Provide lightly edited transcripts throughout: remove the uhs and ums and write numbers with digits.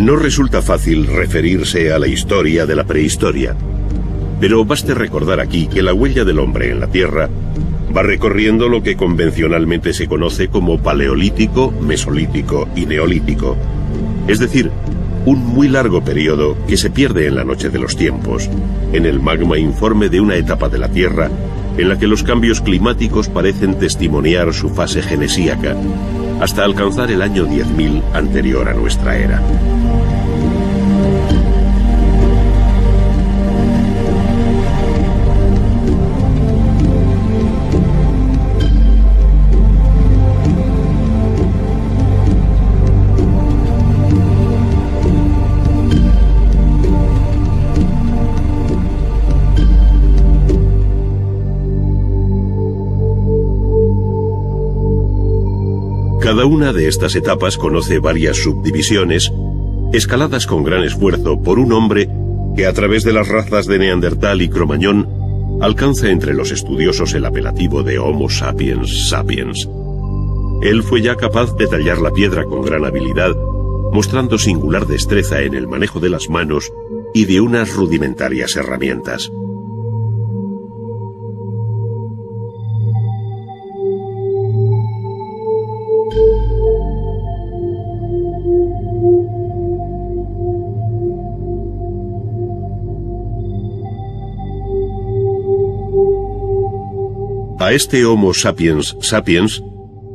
No resulta fácil referirse a la historia de la prehistoria, pero baste recordar aquí que la huella del hombre en la Tierra va recorriendo lo que convencionalmente se conoce como Paleolítico, Mesolítico y Neolítico, es decir, un muy largo periodo que se pierde en la noche de los tiempos, en el magma informe de una etapa de la Tierra en la que los cambios climáticos parecen testimoniar su fase genesíaca, hasta alcanzar el año 10.000 anterior a nuestra era. Cada una de estas etapas conoce varias subdivisiones, escaladas con gran esfuerzo por un hombre que a través de las razas de Neandertal y Cromañón alcanza entre los estudiosos el apelativo de Homo sapiens sapiens. Él fue ya capaz de tallar la piedra con gran habilidad, mostrando singular destreza en el manejo de las manos y de unas rudimentarias herramientas. A este Homo sapiens sapiens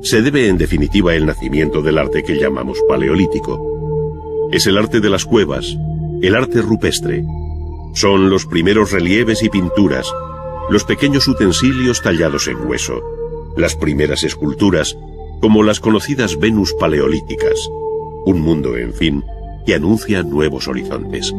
se debe en definitiva el nacimiento del arte que llamamos paleolítico. Es el arte de las cuevas, el arte rupestre. Son los primeros relieves y pinturas, los pequeños utensilios tallados en hueso, las primeras esculturas, como las conocidas Venus paleolíticas. Un mundo, en fin, que anuncia nuevos horizontes.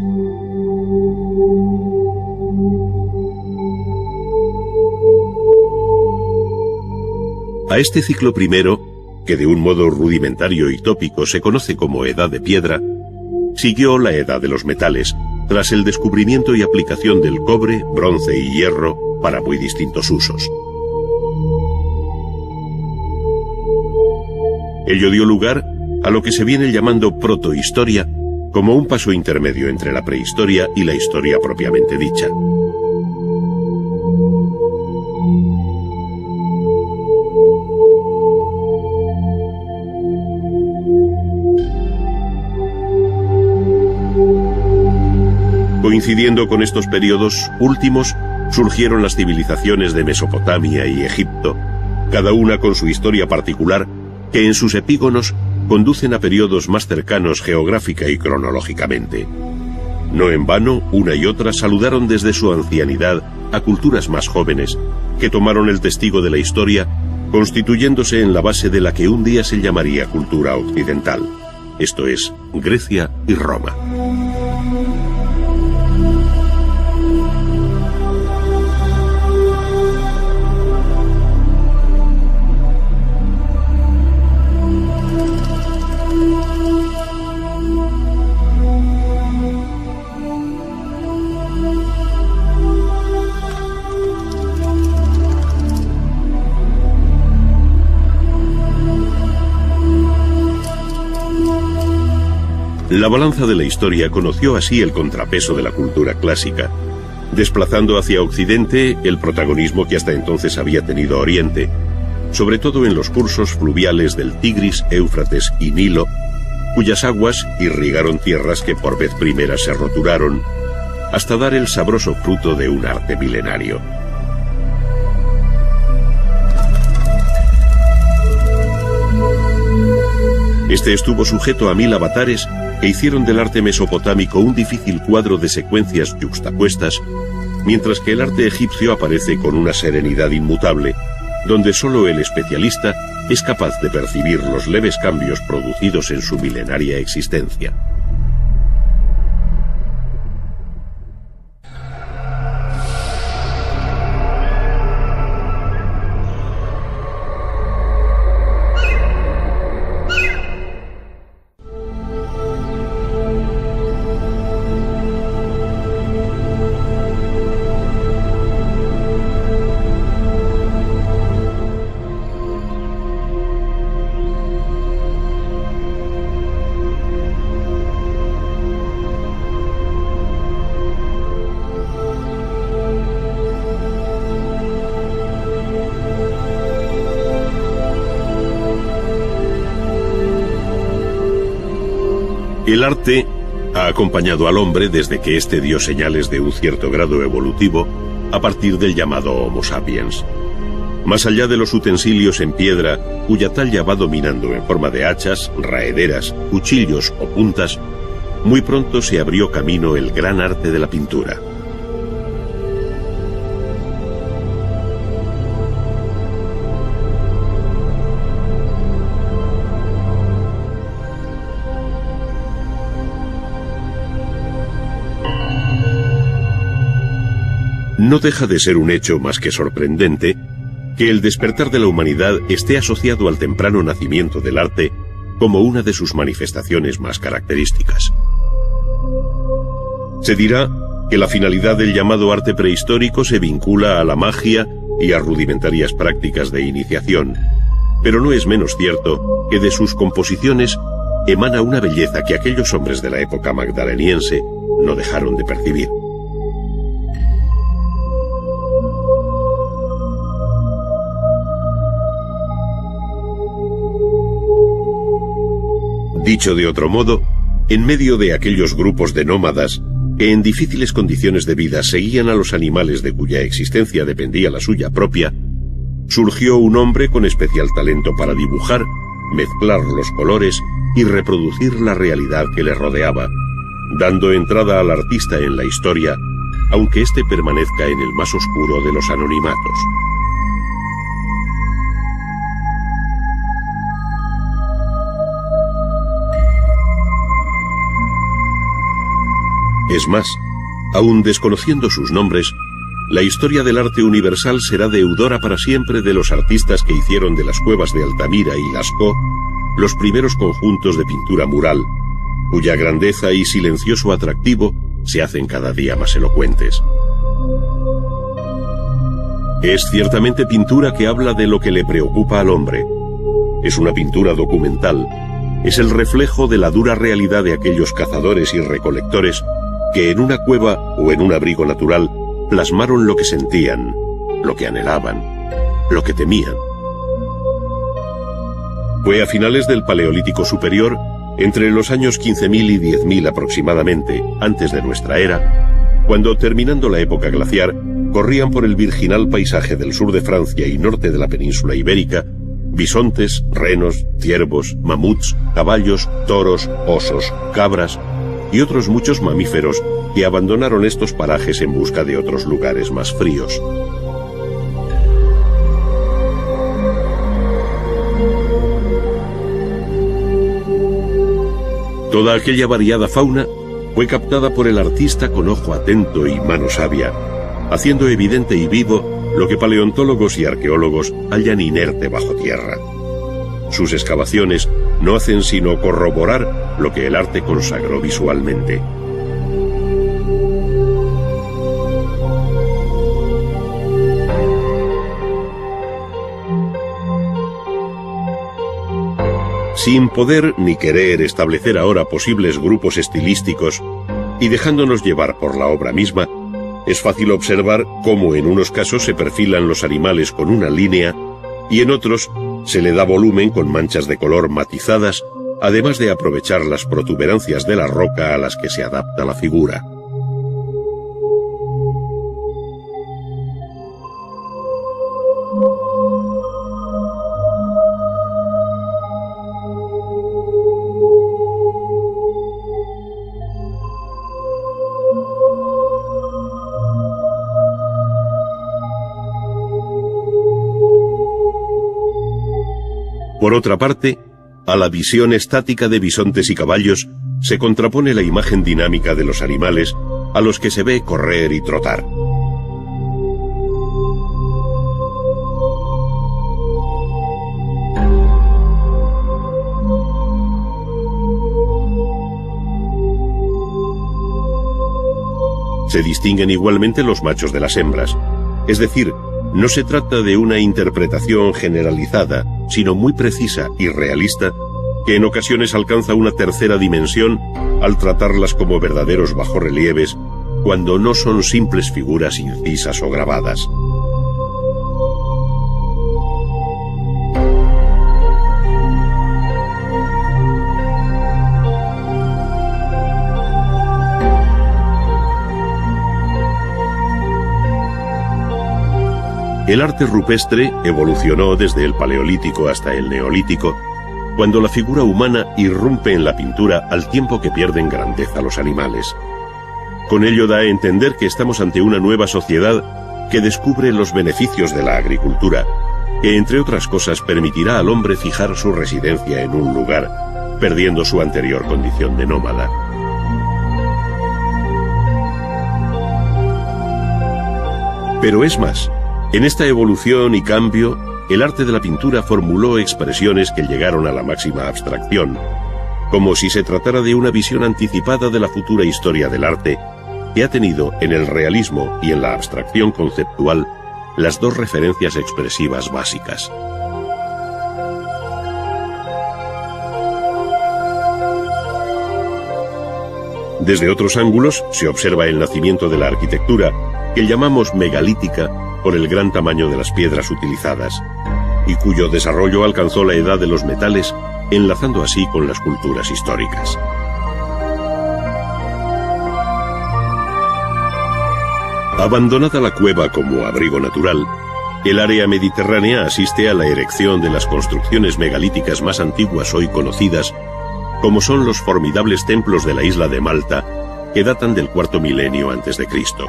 A este ciclo primero, que de un modo rudimentario y tópico se conoce como Edad de Piedra, siguió la Edad de los Metales, tras el descubrimiento y aplicación del cobre, bronce y hierro para muy distintos usos. Ello dio lugar a lo que se viene llamando protohistoria, como un paso intermedio entre la prehistoria y la historia propiamente dicha. Coincidiendo con estos periodos últimos, surgieron las civilizaciones de Mesopotamia y Egipto, cada una con su historia particular, que en sus epígonos conducen a periodos más cercanos geográfica y cronológicamente. No en vano, una y otra saludaron desde su ancianidad a culturas más jóvenes, que tomaron el testigo de la historia, constituyéndose en la base de la que un día se llamaría cultura occidental, esto es, Grecia y Roma. La balanza de la historia conoció así el contrapeso de la cultura clásica, desplazando hacia Occidente el protagonismo que hasta entonces había tenido Oriente, sobre todo en los cursos fluviales del Tigris, Éufrates y Nilo, cuyas aguas irrigaron tierras que por vez primera se roturaron, hasta dar el sabroso fruto de un arte milenario. Este estuvo sujeto a 1000 avatares que hicieron del arte mesopotámico un difícil cuadro de secuencias yuxtapuestas, mientras que el arte egipcio aparece con una serenidad inmutable, donde solo el especialista es capaz de percibir los leves cambios producidos en su milenaria existencia. El arte ha acompañado al hombre desde que éste dio señales de un cierto grado evolutivo a partir del llamado Homo sapiens. Más allá de los utensilios en piedra, cuya talla va dominando en forma de hachas, raederas, cuchillos o puntas, muy pronto se abrió camino el gran arte de la pintura. No deja de ser un hecho más que sorprendente que el despertar de la humanidad esté asociado al temprano nacimiento del arte como una de sus manifestaciones más características. Se dirá que la finalidad del llamado arte prehistórico se vincula a la magia y a rudimentarias prácticas de iniciación, pero no es menos cierto que de sus composiciones emana una belleza que aquellos hombres de la época magdaleniense no dejaron de percibir. Dicho de otro modo, en medio de aquellos grupos de nómadas que en difíciles condiciones de vida seguían a los animales de cuya existencia dependía la suya propia, surgió un hombre con especial talento para dibujar, mezclar los colores y reproducir la realidad que le rodeaba, dando entrada al artista en la historia, aunque éste permanezca en el más oscuro de los anonimatos. Es más, aun desconociendo sus nombres, la historia del arte universal será deudora para siempre de los artistas que hicieron de las cuevas de Altamira y Lascaux los primeros conjuntos de pintura mural, cuya grandeza y silencioso atractivo se hacen cada día más elocuentes. Es ciertamente pintura que habla de lo que le preocupa al hombre. Es una pintura documental. Es el reflejo de la dura realidad de aquellos cazadores y recolectores que en una cueva o en un abrigo natural plasmaron lo que sentían, lo que anhelaban, lo que temían. Fue a finales del Paleolítico Superior, entre los años 15.000 y 10.000 aproximadamente, antes de nuestra era, cuando, terminando la época glaciar, corrían por el virginal paisaje del sur de Francia y norte de la península ibérica bisontes, renos, ciervos, mamuts, caballos, toros, osos, cabras y otros muchos mamíferos que abandonaron estos parajes en busca de otros lugares más fríos. Toda aquella variada fauna fue captada por el artista con ojo atento y mano sabia, haciendo evidente y vivo lo que paleontólogos y arqueólogos hallan inerte bajo tierra. Sus excavaciones no hacen sino corroborar lo que el arte consagró visualmente. Sin poder ni querer establecer ahora posibles grupos estilísticos y dejándonos llevar por la obra misma, es fácil observar cómo en unos casos se perfilan los animales con una línea y en otros se le da volumen con manchas de color matizadas, además de aprovechar las protuberancias de la roca a las que se adapta la figura. Por otra parte, a la visión estática de bisontes y caballos se contrapone la imagen dinámica de los animales a los que se ve correr y trotar. Se distinguen igualmente los machos de las hembras, es decir, no se trata de una interpretación generalizada, sino muy precisa y realista, que en ocasiones alcanza una tercera dimensión al tratarlas como verdaderos bajorrelieves, cuando no son simples figuras incisas o grabadas. El arte rupestre evolucionó desde el Paleolítico hasta el Neolítico, cuando la figura humana irrumpe en la pintura al tiempo que pierden grandeza los animales. Con ello da a entender que estamos ante una nueva sociedad que descubre los beneficios de la agricultura, que entre otras cosas permitirá al hombre fijar su residencia en un lugar, perdiendo su anterior condición de nómada. Pero es más, en esta evolución y cambio, el arte de la pintura formuló expresiones que llegaron a la máxima abstracción, como si se tratara de una visión anticipada de la futura historia del arte, que ha tenido en el realismo y en la abstracción conceptual las dos referencias expresivas básicas. Desde otros ángulos se observa el nacimiento de la arquitectura, que llamamos megalítica por el gran tamaño de las piedras utilizadas, y cuyo desarrollo alcanzó la edad de los metales, enlazando así con las culturas históricas. Abandonada la cueva como abrigo natural, el área mediterránea asiste a la erección de las construcciones megalíticas más antiguas hoy conocidas, como son los formidables templos de la isla de Malta, que datan del cuarto milenio antes de Cristo.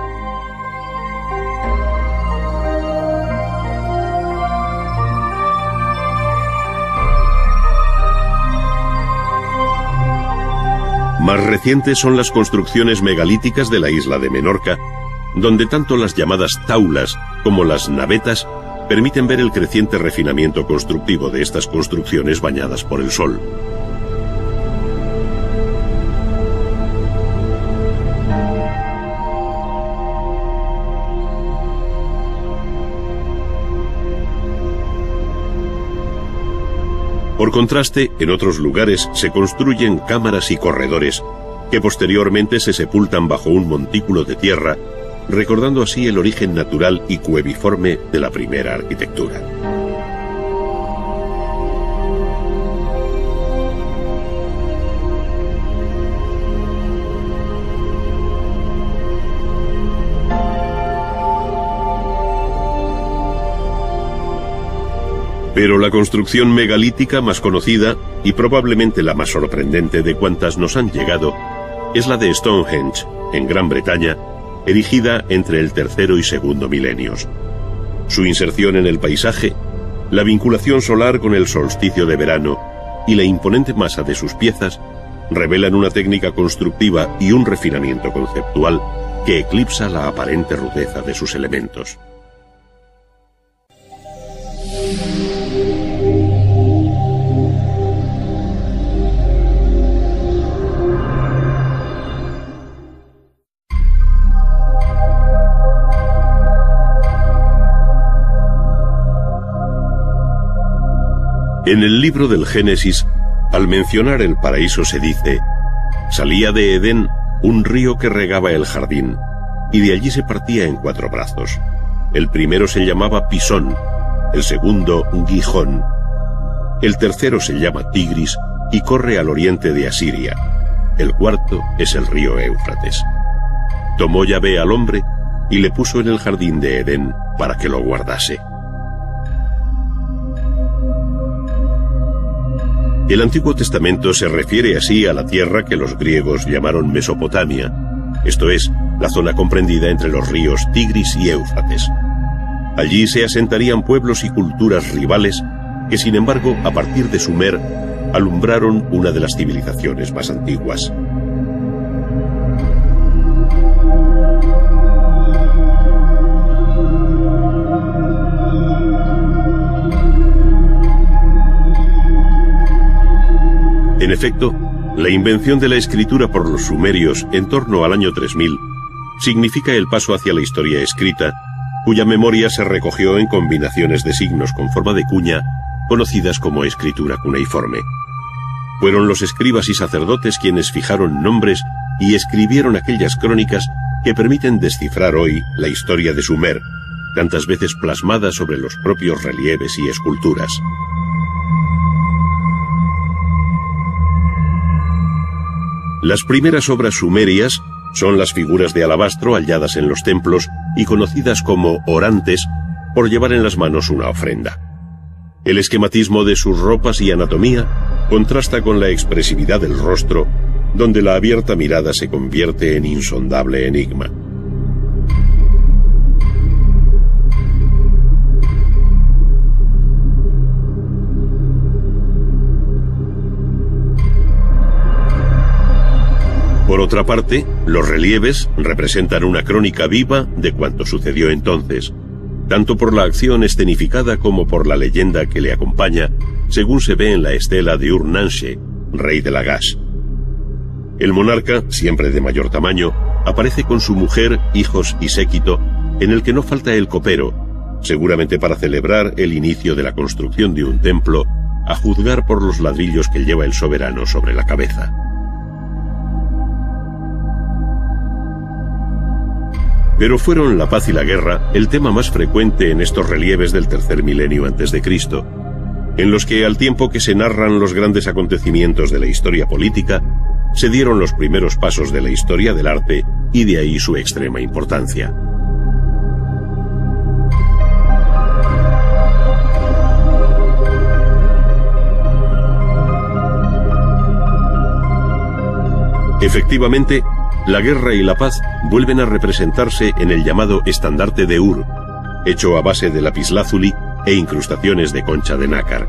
Más recientes son las construcciones megalíticas de la isla de Menorca, donde tanto las llamadas taulas como las navetas permiten ver el creciente refinamiento constructivo de estas construcciones bañadas por el sol. Por contraste, en otros lugares se construyen cámaras y corredores que posteriormente se sepultan bajo un montículo de tierra, recordando así el origen natural y cueviforme de la primera arquitectura. Pero la construcción megalítica más conocida, y probablemente la más sorprendente de cuantas nos han llegado, es la de Stonehenge, en Gran Bretaña, erigida entre el tercero y segundo milenios. Su inserción en el paisaje, la vinculación solar con el solsticio de verano y la imponente masa de sus piezas revelan una técnica constructiva y un refinamiento conceptual que eclipsa la aparente rudeza de sus elementos. En el libro del Génesis, al mencionar el paraíso se dice: salía de Edén un río que regaba el jardín, y de allí se partía en 4 brazos. El primero se llamaba Pisón, el segundo Gijón, el tercero se llama Tigris y corre al oriente de Asiria, el cuarto es el río Éufrates. Tomó Yahvé al hombre y le puso en el jardín de Edén para que lo guardase. El Antiguo Testamento se refiere así a la tierra que los griegos llamaron Mesopotamia, esto es, la zona comprendida entre los ríos Tigris y Éufrates. Allí se asentarían pueblos y culturas rivales que, sin embargo, a partir de Sumer, alumbraron una de las civilizaciones más antiguas. En efecto, la invención de la escritura por los sumerios en torno al año 3000 significa el paso hacia la historia escrita, cuya memoria se recogió en combinaciones de signos con forma de cuña, conocidas como escritura cuneiforme. Fueron los escribas y sacerdotes quienes fijaron nombres y escribieron aquellas crónicas que permiten descifrar hoy la historia de Sumer, tantas veces plasmada sobre los propios relieves y esculturas. Las primeras obras sumerias son las figuras de alabastro halladas en los templos y conocidas como orantes, por llevar en las manos una ofrenda. El esquematismo de sus ropas y anatomía contrasta con la expresividad del rostro, donde la abierta mirada se convierte en insondable enigma. Por otra parte, los relieves representan una crónica viva de cuanto sucedió entonces, tanto por la acción escenificada como por la leyenda que le acompaña, según se ve en la estela de Ur-Nanshe, rey de Lagash. El monarca, siempre de mayor tamaño, aparece con su mujer, hijos y séquito, en el que no falta el copero, seguramente para celebrar el inicio de la construcción de un templo, a juzgar por los ladrillos que lleva el soberano sobre la cabeza. Pero fueron la paz y la guerra el tema más frecuente en estos relieves del tercer milenio antes de Cristo, en los que, al tiempo que se narran los grandes acontecimientos de la historia política, se dieron los primeros pasos de la historia del arte y de ahí su extrema importancia. Efectivamente, la guerra y la paz vuelven a representarse en el llamado estandarte de Ur, hecho a base de lapislázuli e incrustaciones de concha de nácar.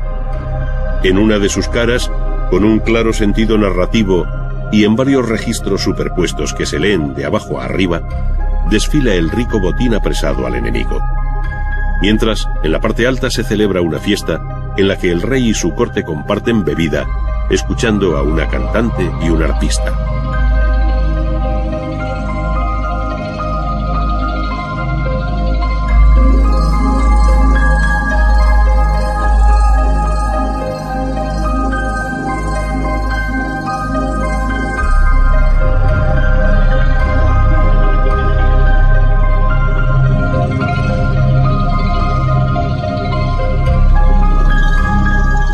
En una de sus caras, con un claro sentido narrativo y en varios registros superpuestos que se leen de abajo a arriba, desfila el rico botín apresado al enemigo. Mientras, en la parte alta se celebra una fiesta en la que el rey y su corte comparten bebida, escuchando a una cantante y un arpista.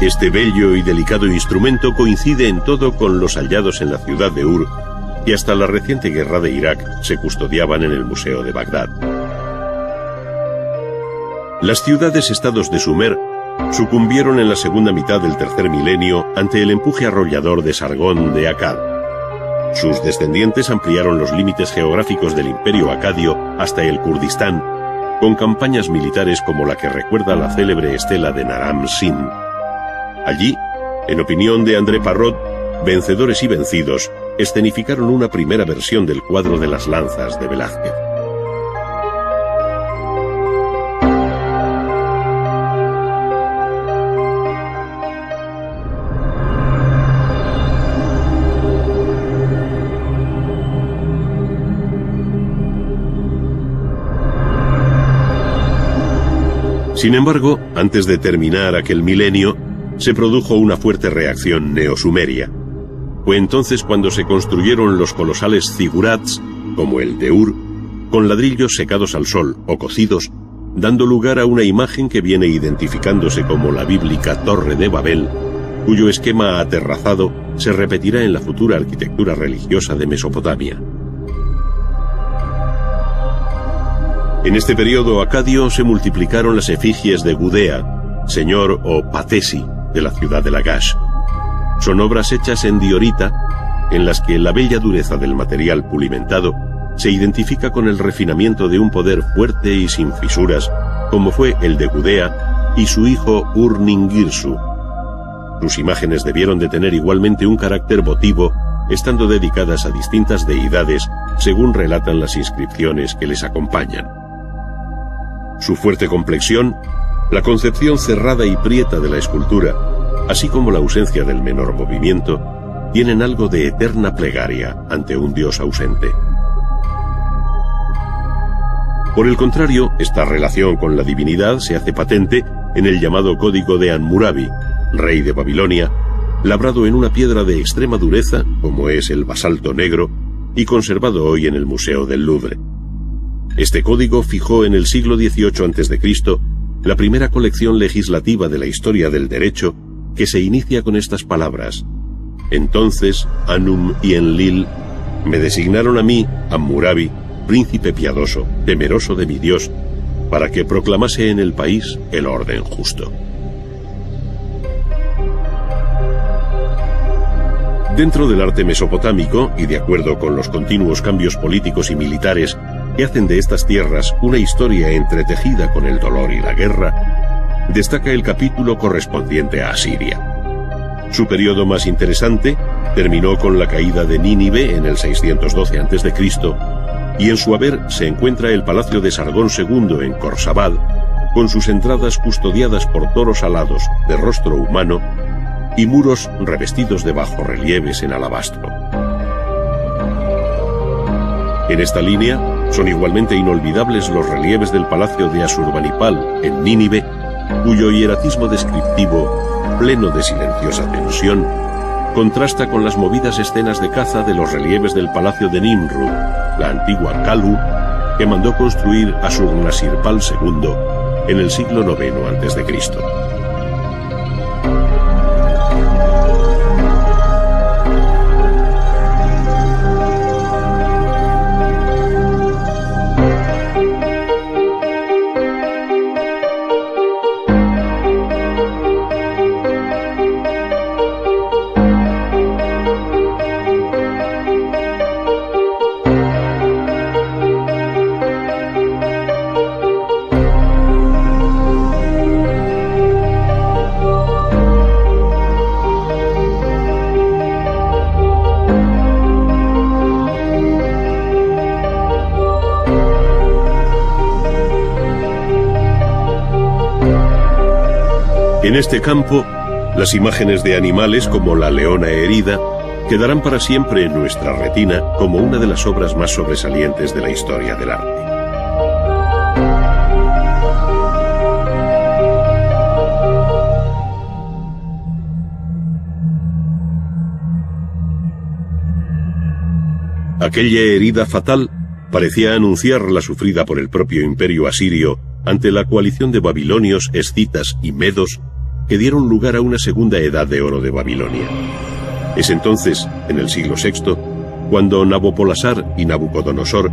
Este bello y delicado instrumento coincide en todo con los hallados en la ciudad de Ur, y hasta la reciente guerra de Irak se custodiaban en el Museo de Bagdad. Las ciudades-estados de Sumer sucumbieron en la segunda mitad del tercer milenio ante el empuje arrollador de Sargón de Akkad. Sus descendientes ampliaron los límites geográficos del imperio acadio hasta el Kurdistán, con campañas militares como la que recuerda la célebre estela de Naram Sin. Allí, en opinión de André Parrot, vencedores y vencidos escenificaron una primera versión del cuadro de las lanzas de Velázquez. Sin embargo, antes de terminar aquel milenio, se produjo una fuerte reacción neosumeria. Fue entonces cuando se construyeron los colosales zigurats, como el de Ur, con ladrillos secados al sol o cocidos, dando lugar a una imagen que viene identificándose como la bíblica Torre de Babel, cuyo esquema aterrazado se repetirá en la futura arquitectura religiosa de Mesopotamia. En este periodo acadio se multiplicaron las efigies de Gudea, señor o patesi de la ciudad de Lagash. Son obras hechas en diorita, en las que la bella dureza del material pulimentado se identifica con el refinamiento de un poder fuerte y sin fisuras, como fue el de Gudea y su hijo Ur-Ningirsu. Sus imágenes debieron de tener igualmente un carácter votivo, estando dedicadas a distintas deidades, según relatan las inscripciones que les acompañan. Su fuerte complexión, la concepción cerrada y prieta de la escultura, así como la ausencia del menor movimiento, tienen algo de eterna plegaria ante un dios ausente. Por el contrario, esta relación con la divinidad se hace patente en el llamado Código de Hammurabi, rey de Babilonia, labrado en una piedra de extrema dureza, como es el basalto negro, y conservado hoy en el Museo del Louvre. Este código fijó en el siglo XVIII a.C. la primera colección legislativa de la historia del derecho, que se inicia con estas palabras: entonces Anum y Enlil me designaron a mí, Hammurabi, príncipe piadoso, temeroso de mi Dios, para que proclamase en el país el orden justo. Dentro del arte mesopotámico, y de acuerdo con los continuos cambios políticos y militares que hacen de estas tierras una historia entretejida con el dolor y la guerra, destaca el capítulo correspondiente a Asiria. Su periodo más interesante terminó con la caída de Nínive en el 612 a.C., y en su haber se encuentra el palacio de Sargón II en Khorsabad, con sus entradas custodiadas por toros alados de rostro humano y muros revestidos de bajorrelieves en alabastro. En esta línea son igualmente inolvidables los relieves del palacio de Asurbanipal en Nínive, cuyo hieratismo descriptivo, pleno de silenciosa tensión, contrasta con las movidas escenas de caza de los relieves del palacio de Nimrud, la antigua Kalu, que mandó construir Asurnasirpal II en el siglo IX a.C. En este campo, las imágenes de animales como la leona herida quedarán para siempre en nuestra retina como una de las obras más sobresalientes de la historia del arte. Aquella herida fatal parecía anunciar la sufrida por el propio imperio asirio ante la coalición de babilonios, escitas y medos que dieron lugar a una segunda edad de oro de Babilonia. Es entonces, en el siglo VI, cuando Nabopolassar y Nabucodonosor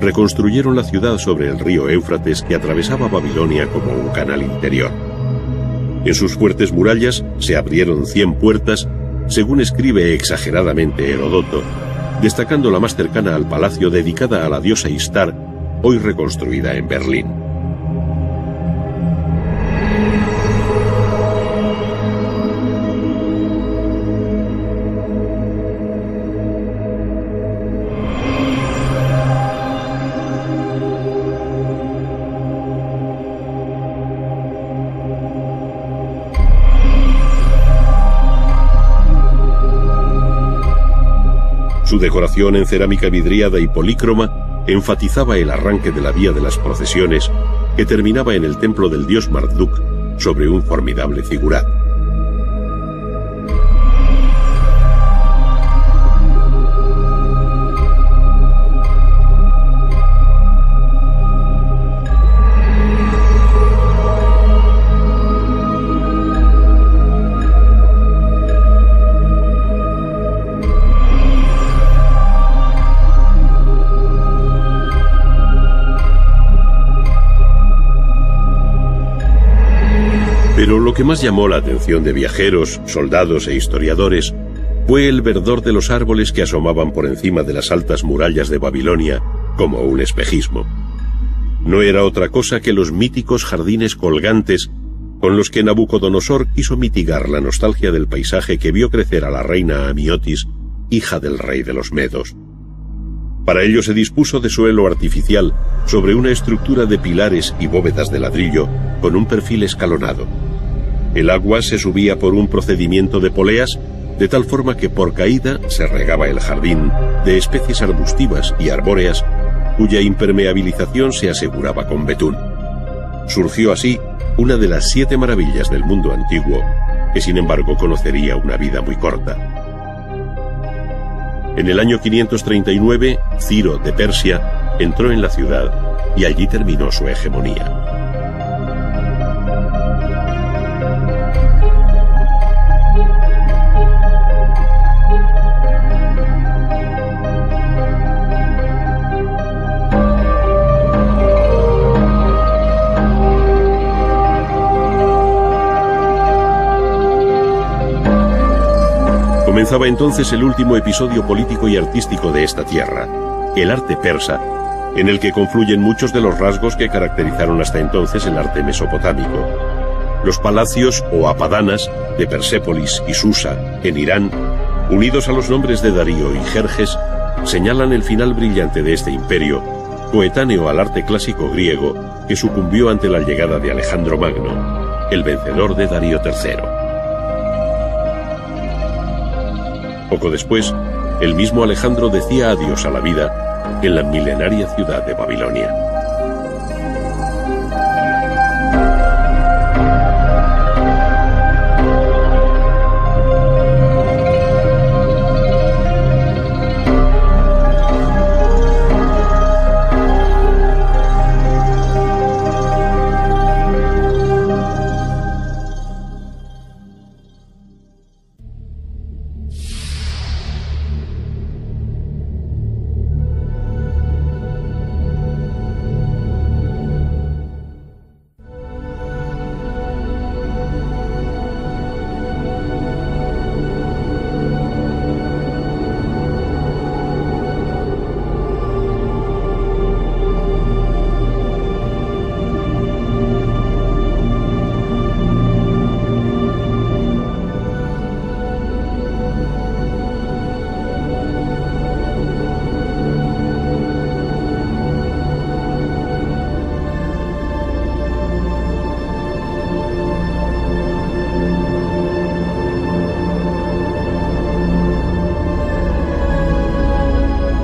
reconstruyeron la ciudad sobre el río Éufrates que atravesaba Babilonia como un canal interior. En sus fuertes murallas se abrieron 100 puertas, según escribe exageradamente Heródoto, destacando la más cercana al palacio dedicada a la diosa Istar, hoy reconstruida en Berlín. Su decoración en cerámica vidriada y polícroma enfatizaba el arranque de la vía de las procesiones que terminaba en el templo del dios Marduk sobre un formidable zigurat. Pero lo que más llamó la atención de viajeros, soldados e historiadores fue el verdor de los árboles que asomaban por encima de las altas murallas de Babilonia como un espejismo. No era otra cosa que los míticos jardines colgantes con los que Nabucodonosor quiso mitigar la nostalgia del paisaje que vio crecer a la reina Amiotis, hija del rey de los Medos. Para ello se dispuso de suelo artificial sobre una estructura de pilares y bóvedas de ladrillo con un perfil escalonado. El agua se subía por un procedimiento de poleas, de tal forma que por caída se regaba el jardín de especies arbustivas y arbóreas cuya impermeabilización se aseguraba con betún. Surgió así una de las 7 maravillas del mundo antiguo, que sin embargo conocería una vida muy corta. En el año 539, Ciro de Persia entró en la ciudad y allí terminó su hegemonía. Comenzaba entonces el último episodio político y artístico de esta tierra, el arte persa, en el que confluyen muchos de los rasgos que caracterizaron hasta entonces el arte mesopotámico. Los palacios o apadanas de Persépolis y Susa, en Irán, unidos a los nombres de Darío y Jerjes, señalan el final brillante de este imperio, coetáneo al arte clásico griego que sucumbió ante la llegada de Alejandro Magno, el vencedor de Darío III. Poco después, el mismo Alejandro decía adiós a la vida en la milenaria ciudad de Babilonia.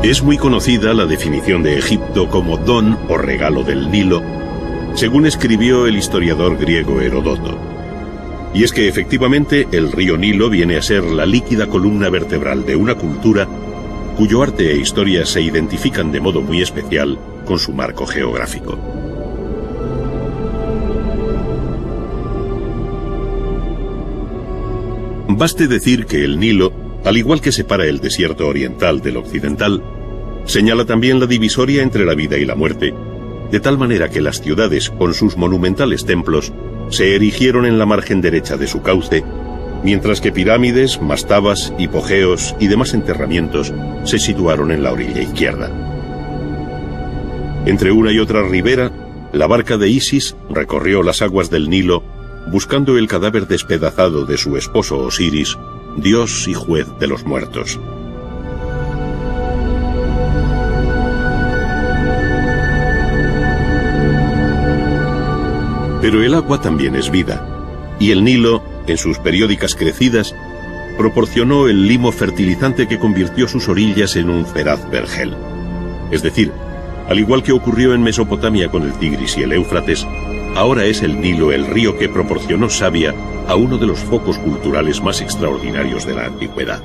Es muy conocida la definición de Egipto como don o regalo del Nilo, según escribió el historiador griego Heródoto. Y es que efectivamente el río Nilo viene a ser la líquida columna vertebral de una cultura cuyo arte e historia se identifican de modo muy especial con su marco geográfico. Baste decir que el Nilo, al igual que separa el desierto oriental del occidental, señala también la divisoria entre la vida y la muerte, de tal manera que las ciudades, con sus monumentales templos, se erigieron en la margen derecha de su cauce, mientras que pirámides, mastabas, hipogeos y demás enterramientos se situaron en la orilla izquierda. Entre una y otra ribera, la barca de Isis recorrió las aguas del Nilo buscando el cadáver despedazado de su esposo Osiris, dios y juez de los muertos. Pero el agua también es vida, y el Nilo, en sus periódicas crecidas, proporcionó el limo fertilizante que convirtió sus orillas en un feraz vergel. Es decir, al igual que ocurrió en Mesopotamia con el Tigris y el Éufrates, ahora es el Nilo el río que proporcionó savia a uno de los focos culturales más extraordinarios de la antigüedad.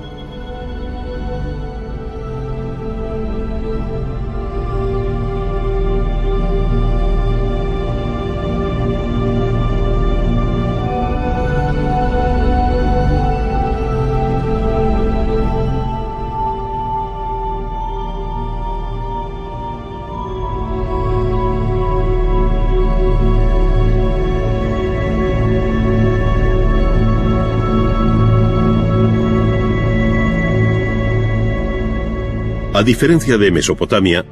A diferencia de Mesopotamia,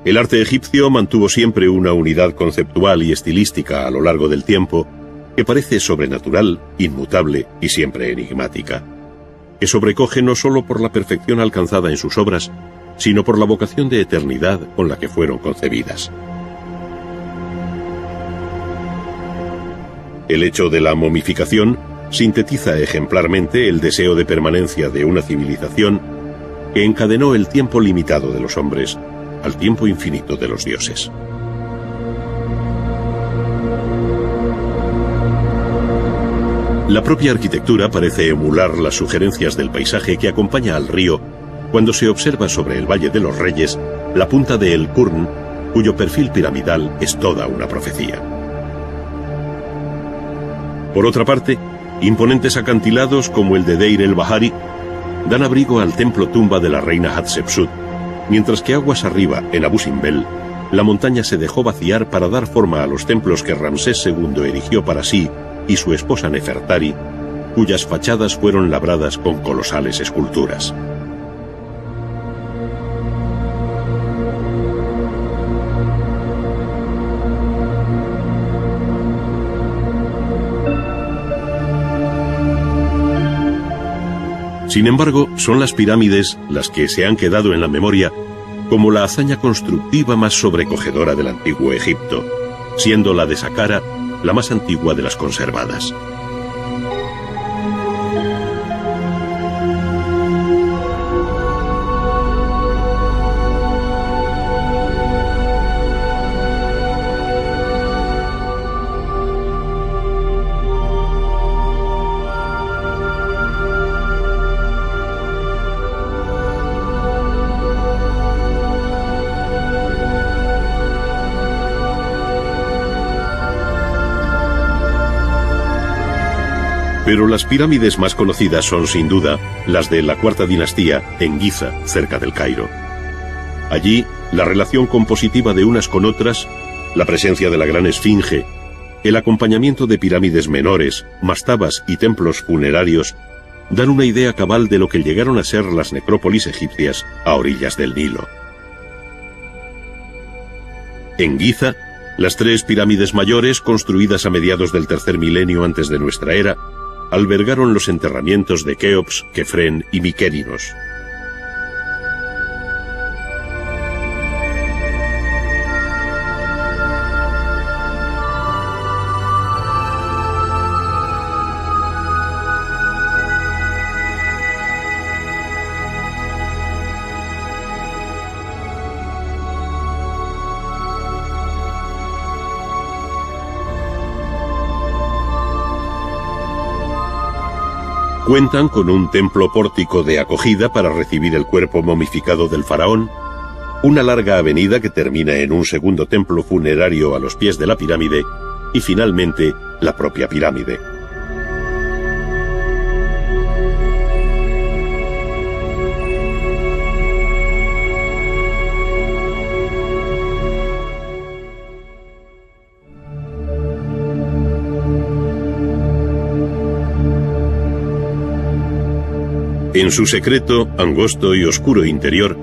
el arte egipcio mantuvo siempre una unidad conceptual y estilística a lo largo del tiempo que parece sobrenatural, inmutable y siempre enigmática, que sobrecoge no solo por la perfección alcanzada en sus obras, sino por la vocación de eternidad con la que fueron concebidas. El hecho de la momificación sintetiza ejemplarmente el deseo de permanencia de una civilización que encadenó el tiempo limitado de los hombres al tiempo infinito de los dioses. La propia arquitectura parece emular las sugerencias del paisaje que acompaña al río cuando se observa sobre el Valle de los Reyes la punta de El Qurn, cuyo perfil piramidal es toda una profecía. Por otra parte, imponentes acantilados como el de Deir el-Bahari dan abrigo al templo tumba de la reina Hatshepsut, mientras que aguas arriba, en Abu Simbel, la montaña se dejó vaciar para dar forma a los templos que Ramsés II erigió para sí y su esposa Nefertari cuyas fachadas fueron labradas con colosales esculturas. Sin embargo, son las pirámides las que se han quedado en la memoria como la hazaña constructiva más sobrecogedora del antiguo Egipto, siendo la de Saqqara la más antigua de las conservadas. Pero las pirámides más conocidas son, sin duda, las de la cuarta dinastía en Giza, cerca del Cairo. Allí, la relación compositiva de unas con otras, la presencia de la gran esfinge, el acompañamiento de pirámides menores, mastabas y templos funerarios, dan una idea cabal de lo que llegaron a ser las necrópolis egipcias a orillas del Nilo. En Giza, las tres pirámides mayores, construidas a mediados del tercer milenio antes de nuestra era, albergaron los enterramientos de Keops, Kefren y Mykérinos. Cuentan con un templo pórtico de acogida para recibir el cuerpo momificado del faraón, una larga avenida que termina en un segundo templo funerario a los pies de la pirámide y finalmente la propia pirámide. En su secreto, angosto y oscuro interior,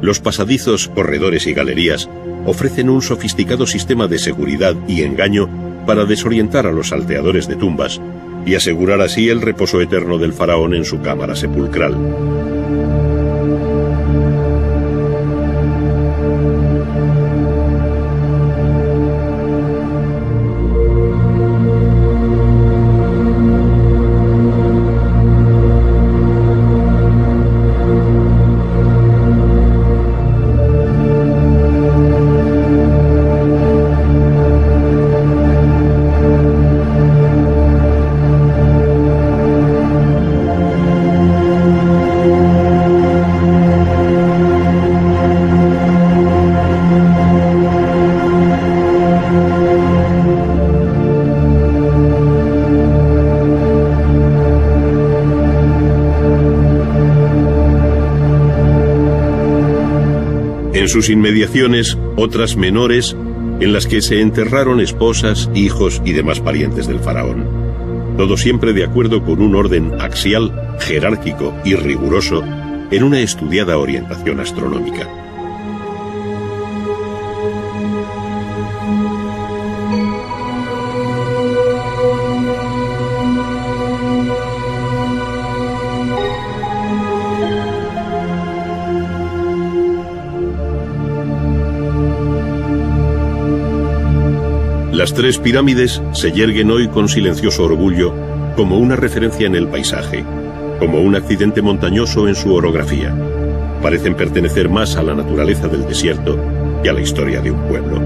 los pasadizos, corredores y galerías ofrecen un sofisticado sistema de seguridad y engaño para desorientar a los salteadores de tumbas y asegurar así el reposo eterno del faraón en su cámara sepulcral. En sus inmediaciones, otras menores, en las que se enterraron esposas, hijos y demás parientes del faraón. Todo siempre de acuerdo con un orden axial, jerárquico y riguroso, en una estudiada orientación astronómica. Las tres pirámides se yerguen hoy con silencioso orgullo como una referencia en el paisaje, como un accidente montañoso en su orografía. Parecen pertenecer más a la naturaleza del desierto que a la historia de un pueblo.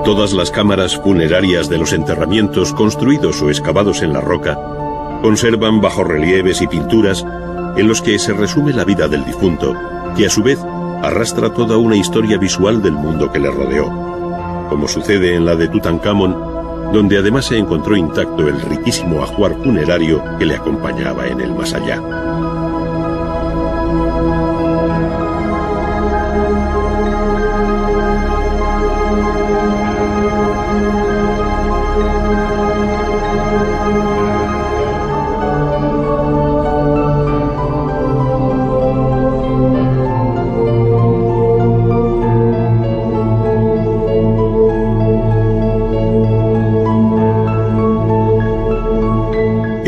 Todas las cámaras funerarias de los enterramientos construidos o excavados en la roca conservan bajorrelieves y pinturas en los que se resume la vida del difunto, que a su vez arrastra toda una historia visual del mundo que le rodeó, como sucede en la de Tutankamón, donde además se encontró intacto el riquísimo ajuar funerario que le acompañaba en el más allá.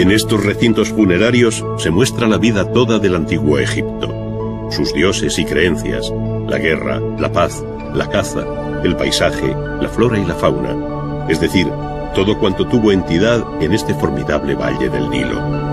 En estos recintos funerarios se muestra la vida toda del antiguo Egipto, sus dioses y creencias, la guerra, la paz, la caza, el paisaje, la flora y la fauna, es decir, todo cuanto tuvo entidad en este formidable valle del Nilo.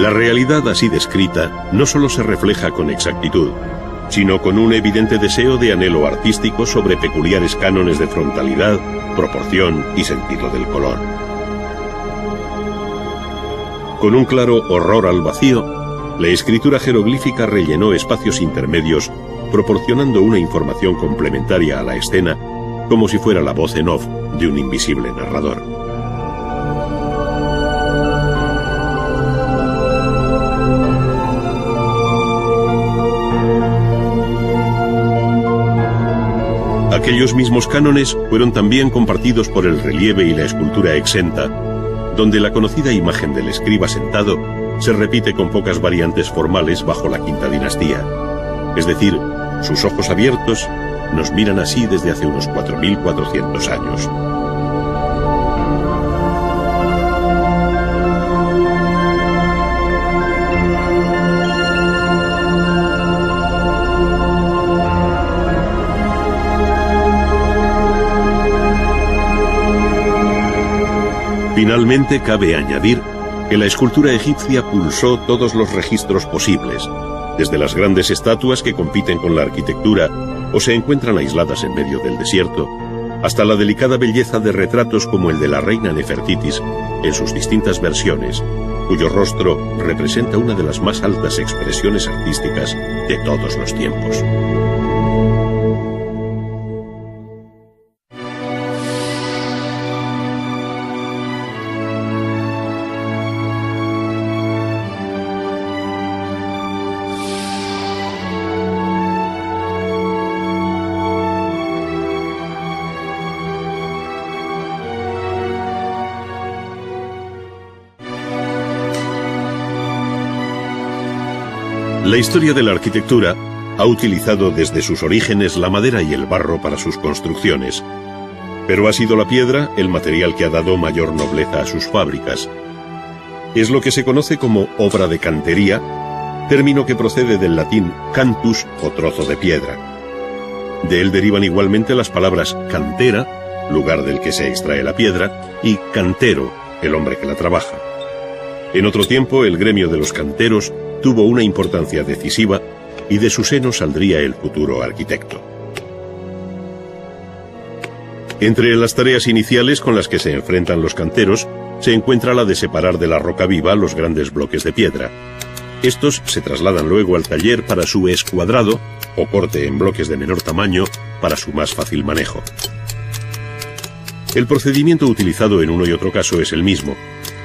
La realidad así descrita no solo se refleja con exactitud, sino con un evidente deseo de anhelo artístico sobre peculiares cánones de frontalidad, proporción y sentido del color. Con un claro horror al vacío, la escritura jeroglífica rellenó espacios intermedios, proporcionando una información complementaria a la escena, como si fuera la voz en off de un invisible narrador. Aquellos mismos cánones fueron también compartidos por el relieve y la escultura exenta, donde la conocida imagen del escriba sentado se repite con pocas variantes formales bajo la quinta dinastía. Es decir, sus ojos abiertos nos miran así desde hace unos 4.400 años. Finalmente, cabe añadir que la escultura egipcia pulsó todos los registros posibles, desde las grandes estatuas que compiten con la arquitectura o se encuentran aisladas en medio del desierto, hasta la delicada belleza de retratos como el de la reina Nefertitis en sus distintas versiones, cuyo rostro representa una de las más altas expresiones artísticas de todos los tiempos. La historia de la arquitectura ha utilizado desde sus orígenes la madera y el barro para sus construcciones, pero ha sido la piedra el material que ha dado mayor nobleza a sus fábricas. Es lo que se conoce como obra de cantería, término que procede del latín cantus o trozo de piedra. De él derivan igualmente las palabras cantera, lugar del que se extrae la piedra, y cantero, el hombre que la trabaja. En otro tiempo, el gremio de los canteros tuvo una importancia decisiva y de su seno saldría el futuro arquitecto. Entre las tareas iniciales con las que se enfrentan los canteros se encuentra la de separar de la roca viva los grandes bloques de piedra. Estos se trasladan luego al taller para su escuadrado o corte en bloques de menor tamaño para su más fácil manejo. El procedimiento utilizado en uno y otro caso es el mismo,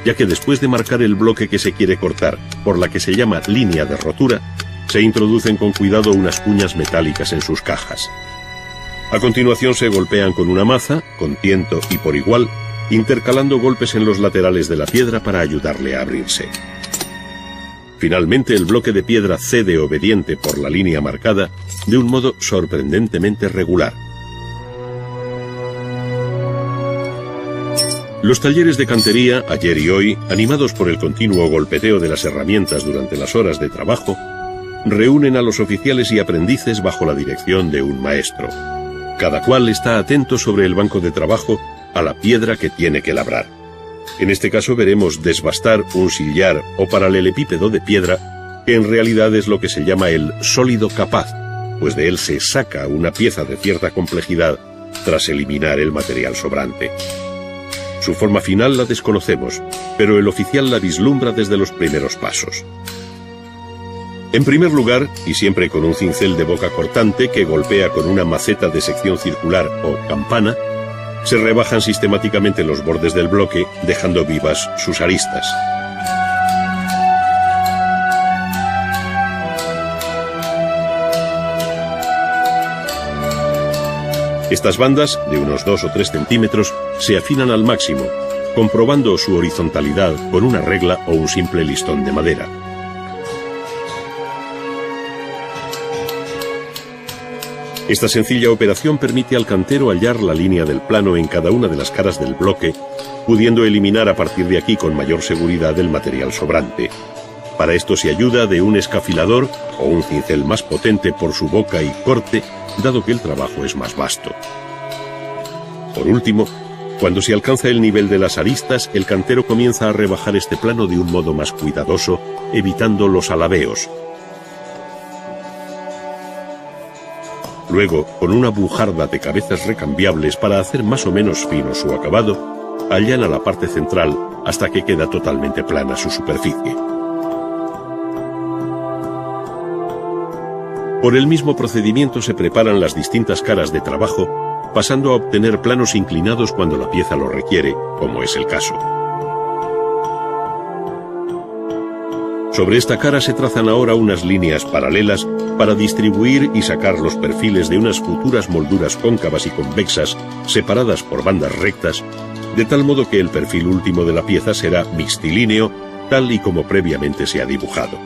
ya que después de marcar el bloque que se quiere cortar, por la que se llama línea de rotura, se introducen con cuidado unas cuñas metálicas en sus cajas. A continuación se golpean con una maza, con tiento y por igual, intercalando golpes en los laterales de la piedra para ayudarle a abrirse. Finalmente el bloque de piedra cede obediente por la línea marcada de un modo sorprendentemente regular. Los talleres de cantería, ayer y hoy, animados por el continuo golpeteo de las herramientas durante las horas de trabajo, reúnen a los oficiales y aprendices bajo la dirección de un maestro. Cada cual está atento sobre el banco de trabajo a la piedra que tiene que labrar. En este caso veremos desbastar un sillar o paralelepípedo de piedra, que en realidad es lo que se llama el sólido capaz, pues de él se saca una pieza de cierta complejidad tras eliminar el material sobrante. Su forma final la desconocemos, pero el oficial la vislumbra desde los primeros pasos. En primer lugar, y siempre con un cincel de boca cortante que golpea con una maceta de sección circular o campana, se rebajan sistemáticamente los bordes del bloque, dejando vivas sus aristas. Estas bandas, de unos 2 o 3 centímetros, se afinan al máximo, comprobando su horizontalidad con una regla o un simple listón de madera. Esta sencilla operación permite al cantero hallar la línea del plano en cada una de las caras del bloque, pudiendo eliminar a partir de aquí con mayor seguridad el material sobrante. Para esto se ayuda de un escafilador o un cincel más potente por su boca y corte, dado que el trabajo es más vasto. Por último, cuando se alcanza el nivel de las aristas, el cantero comienza a rebajar este plano de un modo más cuidadoso, evitando los alabeos. Luego, con una bujarda de cabezas recambiables para hacer más o menos fino su acabado, allana la parte central hasta que queda totalmente plana su superficie. Por el mismo procedimiento se preparan las distintas caras de trabajo, pasando a obtener planos inclinados cuando la pieza lo requiere, como es el caso. Sobre esta cara se trazan ahora unas líneas paralelas para distribuir y sacar los perfiles de unas futuras molduras cóncavas y convexas, separadas por bandas rectas, de tal modo que el perfil último de la pieza será mixtilíneo, tal y como previamente se ha dibujado.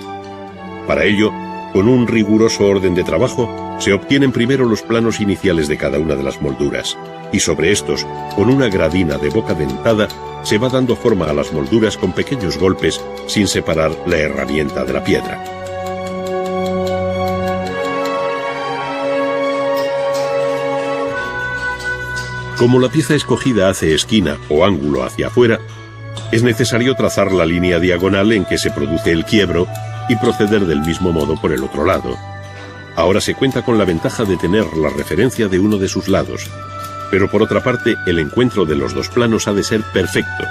Para ello, con un riguroso orden de trabajo, se obtienen primero los planos iniciales de cada una de las molduras, y sobre estos, con una gradina de boca dentada, se va dando forma a las molduras con pequeños golpes sin separar la herramienta de la piedra. Como la pieza escogida hace esquina o ángulo hacia afuera, es necesario trazar la línea diagonal en que se produce el quiebro y proceder del mismo modo por el otro lado. Ahora se cuenta con la ventaja de tener la referencia de uno de sus lados, pero por otra parte el encuentro de los dos planos ha de ser perfecto,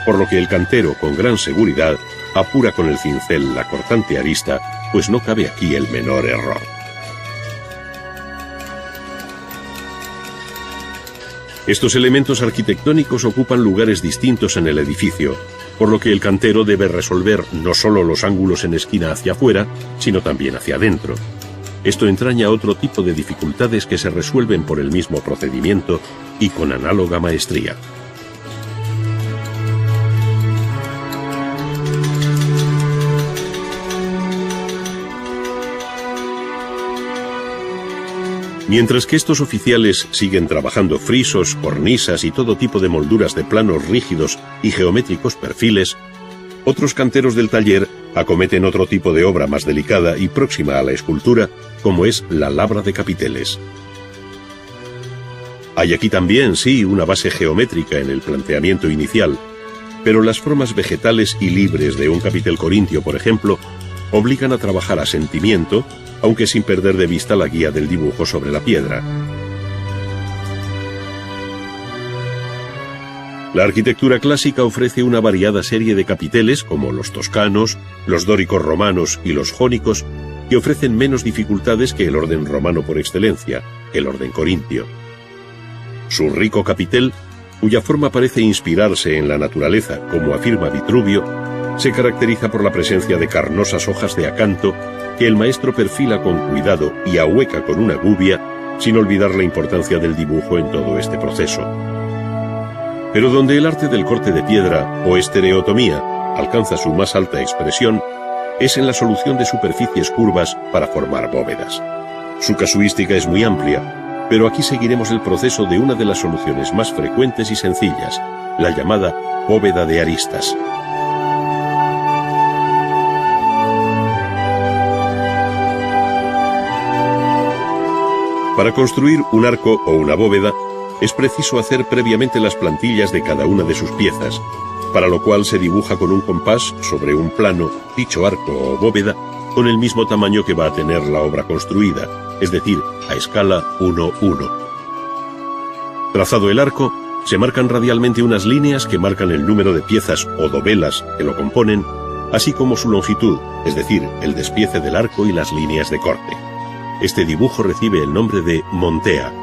por lo que el cantero con gran seguridad apura con el cincel la cortante arista, pues no cabe aquí el menor error. Estos elementos arquitectónicos ocupan lugares distintos en el edificio, por lo que el cantero debe resolver no solo los ángulos en esquina hacia afuera, sino también hacia adentro. Esto entraña otro tipo de dificultades que se resuelven por el mismo procedimiento y con análoga maestría. Mientras que estos oficiales siguen trabajando frisos, cornisas y todo tipo de molduras de planos rígidos y geométricos perfiles, otros canteros del taller acometen otro tipo de obra más delicada y próxima a la escultura, como es la labra de capiteles. Hay aquí también, sí, una base geométrica en el planteamiento inicial, pero las formas vegetales y libres de un capitel corintio, por ejemplo, obligan a trabajar a sentimiento, aunque sin perder de vista la guía del dibujo sobre la piedra. La arquitectura clásica ofrece una variada serie de capiteles, como los toscanos, los dóricos romanos y los jónicos, que ofrecen menos dificultades que el orden romano por excelencia, el orden corintio. Su rico capitel, cuya forma parece inspirarse en la naturaleza, como afirma Vitruvio, se caracteriza por la presencia de carnosas hojas de acanto que el maestro perfila con cuidado y ahueca con una gubia, sin olvidar la importancia del dibujo en todo este proceso. Pero donde el arte del corte de piedra o estereotomía alcanza su más alta expresión, es en la solución de superficies curvas para formar bóvedas. Su casuística es muy amplia, pero aquí seguiremos el proceso de una de las soluciones más frecuentes y sencillas, la llamada bóveda de aristas. Para construir un arco o una bóveda, es preciso hacer previamente las plantillas de cada una de sus piezas, para lo cual se dibuja con un compás sobre un plano dicho arco o bóveda con el mismo tamaño que va a tener la obra construida, es decir, a escala 1:1. Trazado el arco, se marcan radialmente unas líneas que marcan el número de piezas o dovelas que lo componen, así como su longitud, es decir, el despiece del arco y las líneas de corte. Este dibujo recibe el nombre de montea.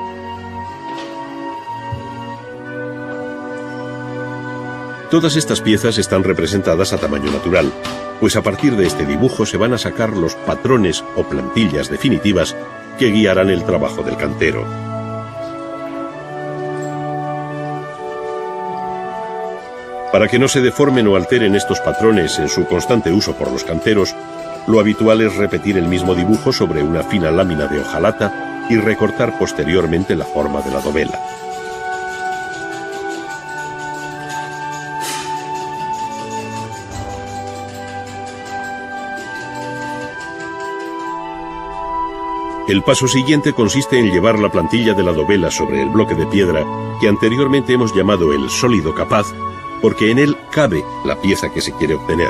Todas estas piezas están representadas a tamaño natural, pues a partir de este dibujo se van a sacar los patrones o plantillas definitivas que guiarán el trabajo del cantero. Para que no se deformen o alteren estos patrones en su constante uso por los canteros, lo habitual es repetir el mismo dibujo sobre una fina lámina de hojalata y recortar posteriormente la forma de la dovela. El paso siguiente consiste en llevar la plantilla de la dovela sobre el bloque de piedra que anteriormente hemos llamado el sólido capaz, porque en él cabe la pieza que se quiere obtener.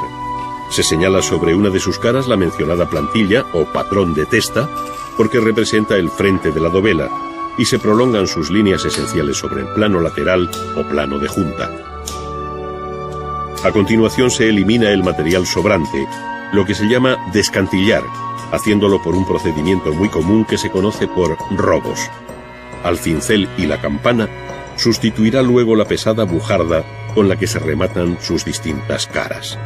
Se señala sobre una de sus caras la mencionada plantilla o patrón de testa, porque representa el frente de la dovela, y se prolongan sus líneas esenciales sobre el plano lateral o plano de junta. A continuación se elimina el material sobrante, lo que se llama descantillar, haciéndolo por un procedimiento muy común que se conoce por robos. Al cincel y la campana sustituirá luego la pesada bujarda con la que se rematan sus distintas caras.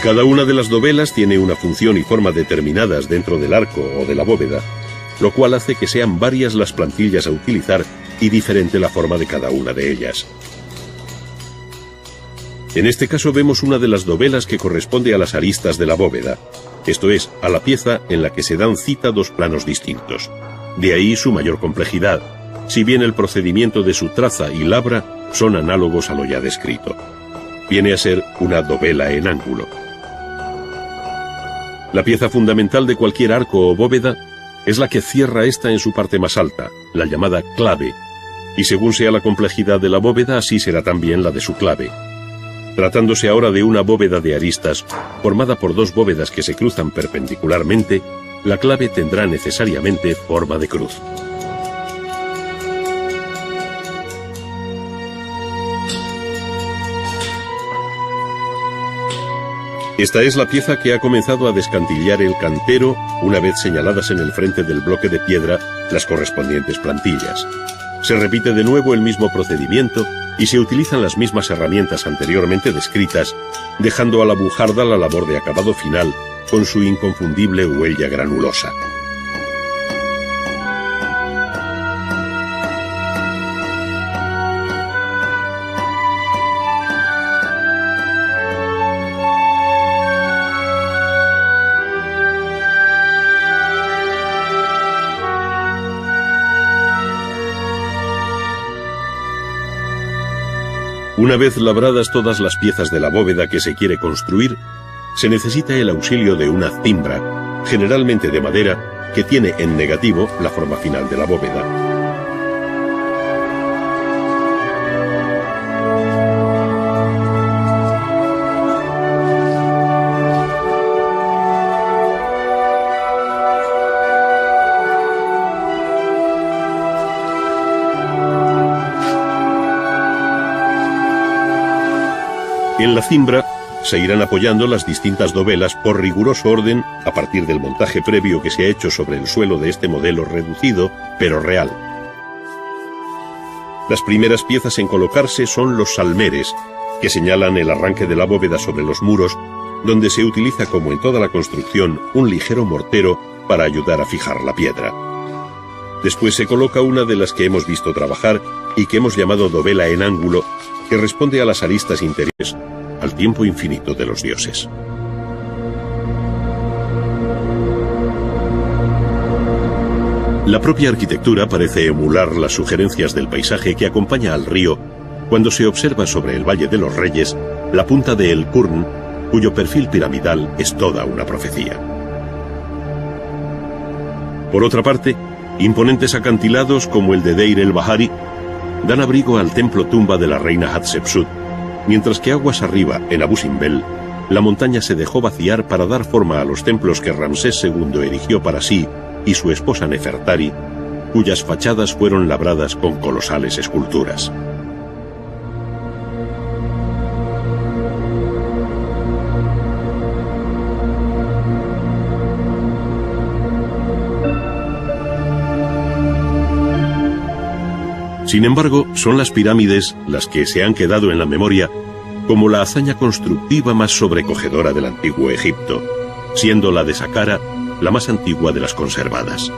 Cada una de las dovelas tiene una función y forma determinadas dentro del arco o de la bóveda, lo cual hace que sean varias las plantillas a utilizar y diferente la forma de cada una de ellas. En este caso vemos una de las dovelas que corresponde a las aristas de la bóveda, esto es, a la pieza en la que se dan cita dos planos distintos. De ahí su mayor complejidad, si bien el procedimiento de su traza y labra son análogos a lo ya descrito. Viene a ser una dovela en ángulo. La pieza fundamental de cualquier arco o bóveda es la que cierra esta en su parte más alta, la llamada clave, y según sea la complejidad de la bóveda, así será también la de su clave. Tratándose ahora de una bóveda de aristas, formada por dos bóvedas que se cruzan perpendicularmente, la clave tendrá necesariamente forma de cruz. Esta es la pieza que ha comenzado a descantillar el cantero una vez señaladas en el frente del bloque de piedra las correspondientes plantillas. Se repite de nuevo el mismo procedimiento y se utilizan las mismas herramientas anteriormente descritas, dejando a la bujarda la labor de acabado final con su inconfundible huella granulosa. Una vez labradas todas las piezas de la bóveda que se quiere construir, se necesita el auxilio de una cimbra, generalmente de madera, que tiene en negativo la forma final de la bóveda. En la cimbra se irán apoyando las distintas dovelas por riguroso orden a partir del montaje previo que se ha hecho sobre el suelo de este modelo reducido, pero real. Las primeras piezas en colocarse son los salmeres, que señalan el arranque de la bóveda sobre los muros, donde se utiliza, como en toda la construcción, un ligero mortero para ayudar a fijar la piedra. Después se coloca una de las que hemos visto trabajar y que hemos llamado dovela en ángulo, que responde a las aristas interiores, al tiempo infinito de los dioses. La propia arquitectura parece emular las sugerencias del paisaje que acompaña al río cuando se observa sobre el Valle de los Reyes la punta de El Qurn, cuyo perfil piramidal es toda una profecía. Por otra parte, imponentes acantilados como el de Deir el-Bahari dan abrigo al templo tumba de la reina Hatshepsut, mientras que aguas arriba, en Abu Simbel, la montaña se dejó vaciar para dar forma a los templos que Ramsés II erigió para sí y su esposa Nefertari, cuyas fachadas fueron labradas con colosales esculturas. Sin embargo, son las pirámides las que se han quedado en la memoria como la hazaña constructiva más sobrecogedora del antiguo Egipto, siendo la de Saqqara la más antigua de las conservadas.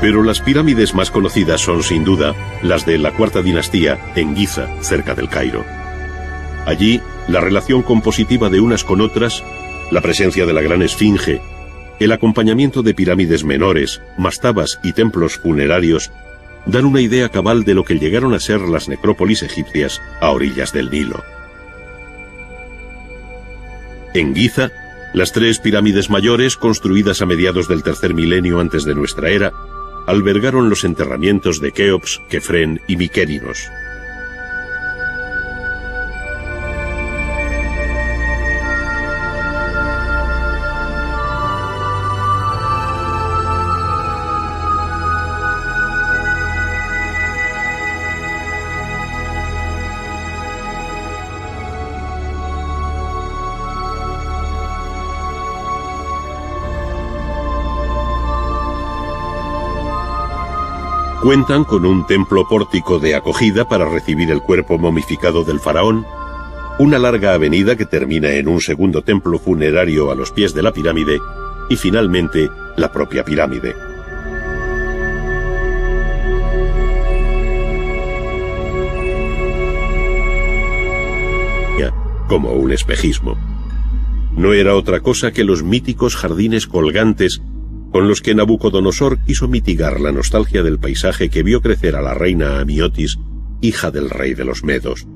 Pero las pirámides más conocidas son, sin duda, las de la Cuarta Dinastía, en Giza, cerca del Cairo. Allí, la relación compositiva de unas con otras, la presencia de la Gran Esfinge, el acompañamiento de pirámides menores, mastabas y templos funerarios, dan una idea cabal de lo que llegaron a ser las necrópolis egipcias a orillas del Nilo. En Giza, las tres pirámides mayores, construidas a mediados del tercer milenio antes de nuestra era, albergaron los enterramientos de Keops, Kefren y Mykerinos. Cuentan con un templo pórtico de acogida para recibir el cuerpo momificado del faraón, una larga avenida que termina en un segundo templo funerario a los pies de la pirámide y finalmente la propia pirámide. Como un espejismo. No era otra cosa que los míticos jardines colgantes con los que Nabucodonosor quiso mitigar la nostalgia del paisaje que vio crecer a la reina Amiotis, hija del rey de los Medos.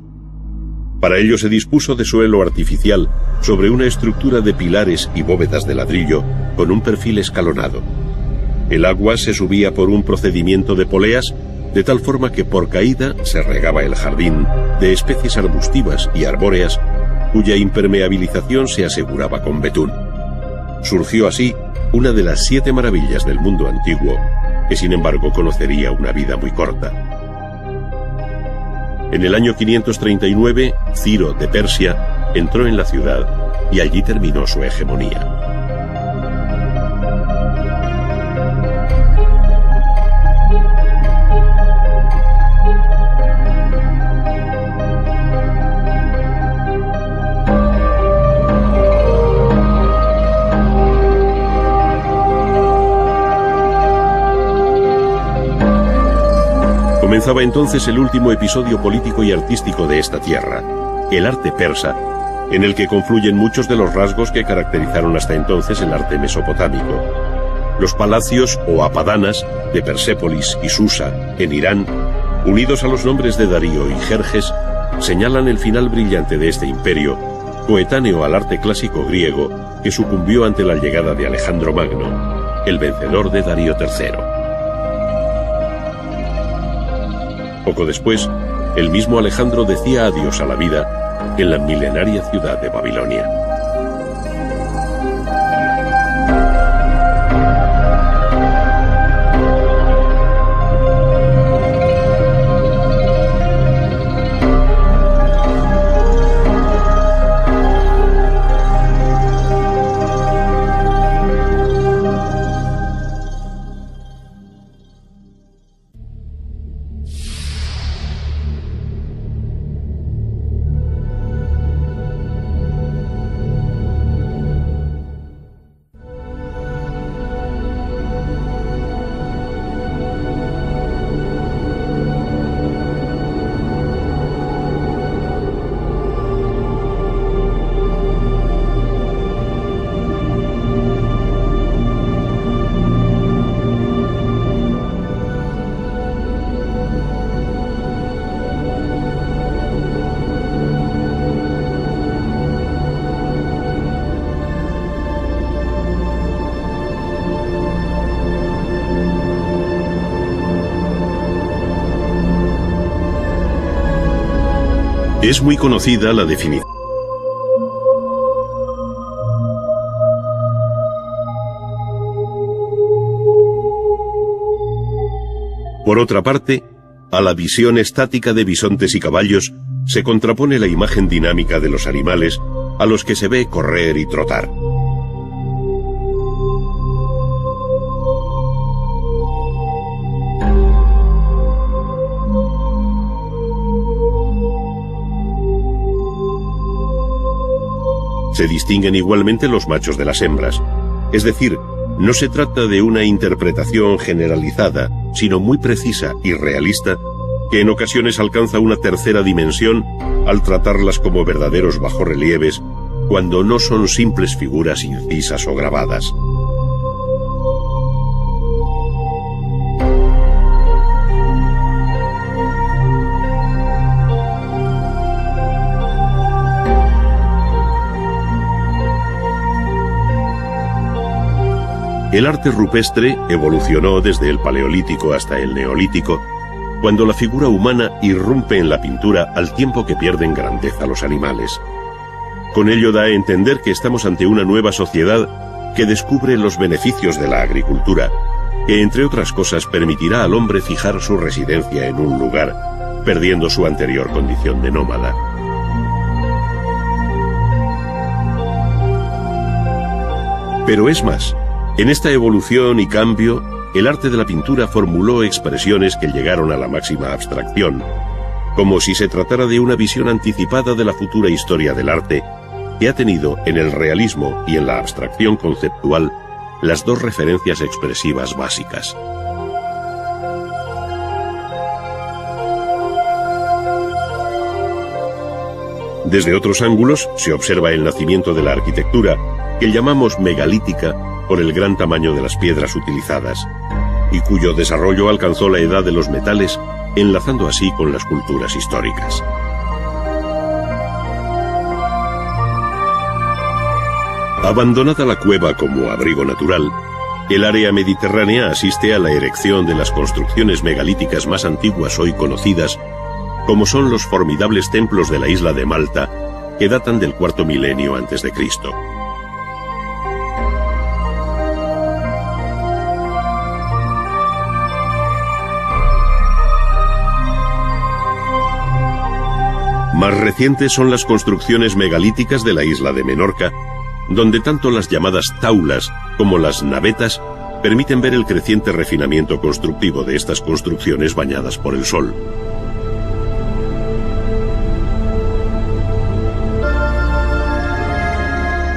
Para ello se dispuso de suelo artificial sobre una estructura de pilares y bóvedas de ladrillo con un perfil escalonado. El agua se subía por un procedimiento de poleas, de tal forma que por caída se regaba el jardín de especies arbustivas y arbóreas cuya impermeabilización se aseguraba con betún. Surgió así una de las 7 maravillas del mundo antiguo, que sin embargo conocería una vida muy corta. En el año 539, Ciro de Persia entró en la ciudad y allí terminó su hegemonía. Comenzaba entonces el último episodio político y artístico de esta tierra, el arte persa, en el que confluyen muchos de los rasgos que caracterizaron hasta entonces el arte mesopotámico. Los palacios o apadanas de Persépolis y Susa, en Irán, unidos a los nombres de Darío y Jerjes, señalan el final brillante de este imperio, coetáneo al arte clásico griego que sucumbió ante la llegada de Alejandro Magno, el vencedor de Darío III. Poco después, el mismo Alejandro decía adiós a la vida en la milenaria ciudad de Babilonia. Es muy conocida la definición. Por otra parte, a la visión estática de bisontes y caballos se contrapone la imagen dinámica de los animales a los que se ve correr y trotar. Se distinguen igualmente los machos de las hembras, es decir, no se trata de una interpretación generalizada, sino muy precisa y realista, que en ocasiones alcanza una tercera dimensión al tratarlas como verdaderos bajorrelieves, cuando no son simples figuras incisas o grabadas. El arte rupestre evolucionó desde el Paleolítico hasta el Neolítico, cuando la figura humana irrumpe en la pintura al tiempo que pierden grandeza los animales. Con ello da a entender que estamos ante una nueva sociedad que descubre los beneficios de la agricultura, que entre otras cosas permitirá al hombre fijar su residencia en un lugar, perdiendo su anterior condición de nómada. Pero es más. En esta evolución y cambio, el arte de la pintura formuló expresiones que llegaron a la máxima abstracción, como si se tratara de una visión anticipada de la futura historia del arte, que ha tenido en el realismo y en la abstracción conceptual las dos referencias expresivas básicas. Desde otros ángulos se observa el nacimiento de la arquitectura, que llamamos megalítica, por el gran tamaño de las piedras utilizadas, y cuyo desarrollo alcanzó la edad de los metales, enlazando así con las culturas históricas. Abandonada la cueva como abrigo natural, el área mediterránea asiste a la erección de las construcciones megalíticas más antiguas hoy conocidas, como son los formidables templos de la isla de Malta, que datan del cuarto milenio antes de Cristo. Más recientes son las construcciones megalíticas de la isla de Menorca, donde tanto las llamadas taulas como las navetas permiten ver el creciente refinamiento constructivo de estas construcciones bañadas por el sol.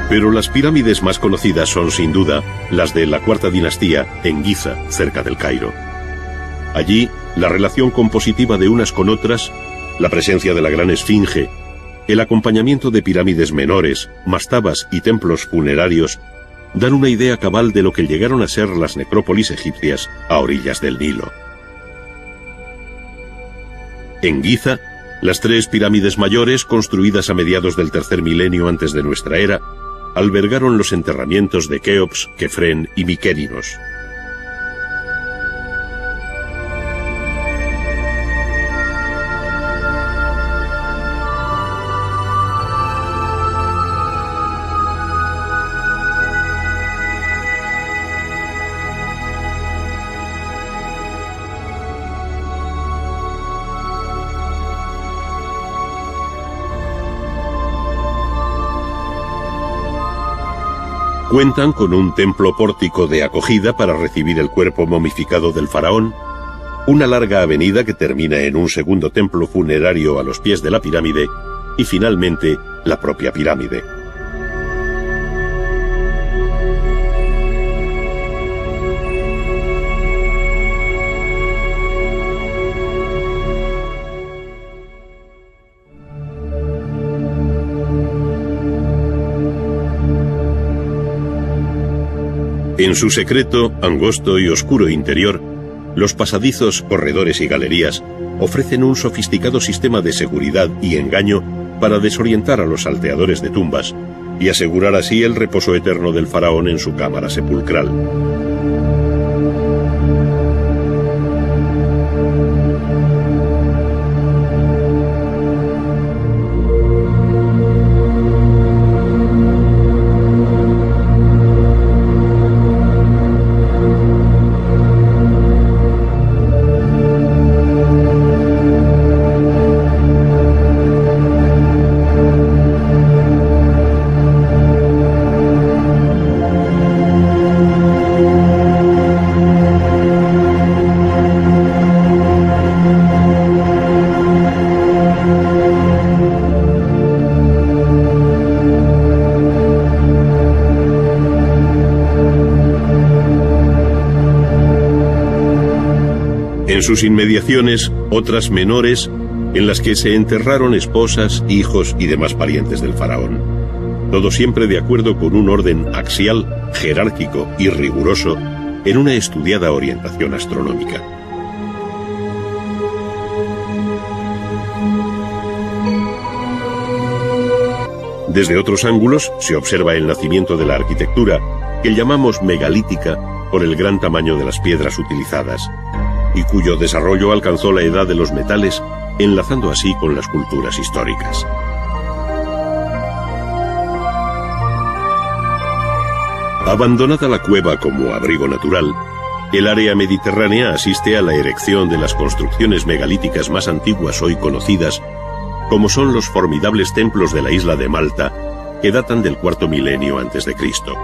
Pero las pirámides más conocidas son sin duda las de la cuarta dinastía en Giza, cerca del Cairo. Allí, la relación compositiva de unas con otras, la presencia de la gran esfinge, el acompañamiento de pirámides menores, mastabas y templos funerarios dan una idea cabal de lo que llegaron a ser las necrópolis egipcias a orillas del Nilo. En Giza, las tres pirámides mayores, construidas a mediados del tercer milenio antes de nuestra era, albergaron los enterramientos de Keops, Kefren y Mykérinos. Cuentan con un templo pórtico de acogida para recibir el cuerpo momificado del faraón, una larga avenida que termina en un segundo templo funerario a los pies de la pirámide y finalmente la propia pirámide. En su secreto, angosto y oscuro interior, los pasadizos, corredores y galerías ofrecen un sofisticado sistema de seguridad y engaño para desorientar a los salteadores de tumbas y asegurar así el reposo eterno del faraón en su cámara sepulcral. en sus inmediaciones otras menores en las que se enterraron esposas, hijos y demás parientes del faraón. Todo siempre de acuerdo con un orden axial, jerárquico y riguroso en una estudiada orientación astronómica. Desde otros ángulos se observa el nacimiento de la arquitectura, que llamamos megalítica por el gran tamaño de las piedras utilizadas, y cuyo desarrollo alcanzó la edad de los metales, enlazando así con las culturas históricas. Abandonada la cueva como abrigo natural, el área mediterránea asiste a la erección de las construcciones megalíticas más antiguas hoy conocidas, como son los formidables templos de la isla de Malta, que datan del cuarto milenio antes de Cristo.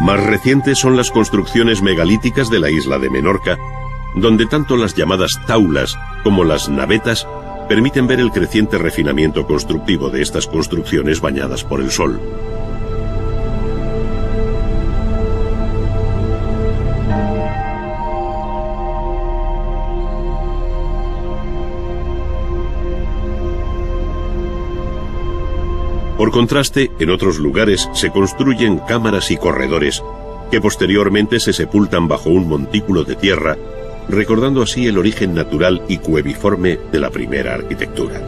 Más recientes son las construcciones megalíticas de la isla de Menorca, donde tanto las llamadas taulas como las navetas permiten ver el creciente refinamiento constructivo de estas construcciones bañadas por el sol. Por contraste, en otros lugares se construyen cámaras y corredores que posteriormente se sepultan bajo un montículo de tierra, recordando así el origen natural y cueviforme de la primera arquitectura.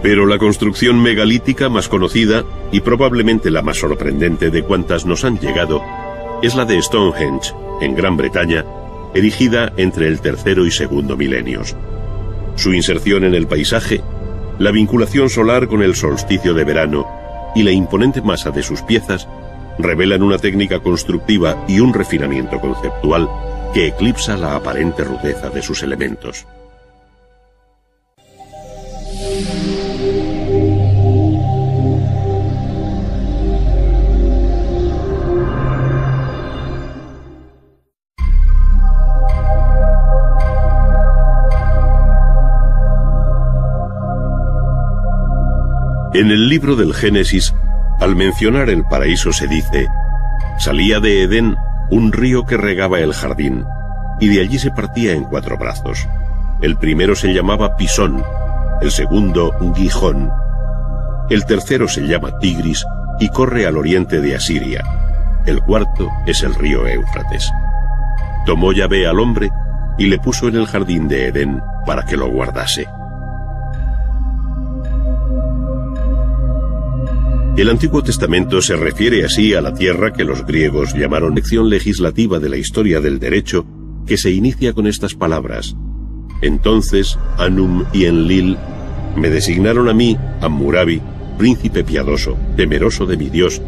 Pero la construcción megalítica más conocida, y probablemente la más sorprendente de cuantas nos han llegado, es la de Stonehenge, en Gran Bretaña, erigida entre el tercero y segundo milenios. Su inserción en el paisaje, la vinculación solar con el solsticio de verano y la imponente masa de sus piezas revelan una técnica constructiva y un refinamiento conceptual que eclipsa la aparente rudeza de sus elementos. En el libro del Génesis, al mencionar el paraíso se dice: salía de Edén un río que regaba el jardín, y de allí se partía en 4 brazos. El primero se llamaba Pisón, el segundo Gijón, el tercero se llama Tigris y corre al oriente de Asiria, el cuarto es el río Éufrates. Tomó Yahvé al hombre y le puso en el jardín de Edén para que lo guardase. El Antiguo Testamento se refiere así a la tierra que los griegos llamaron lección legislativa de la historia del derecho, que se inicia con estas palabras: entonces Anum y Enlil me designaron a mí, Hammurabi, príncipe piadoso, temeroso de mi Dios,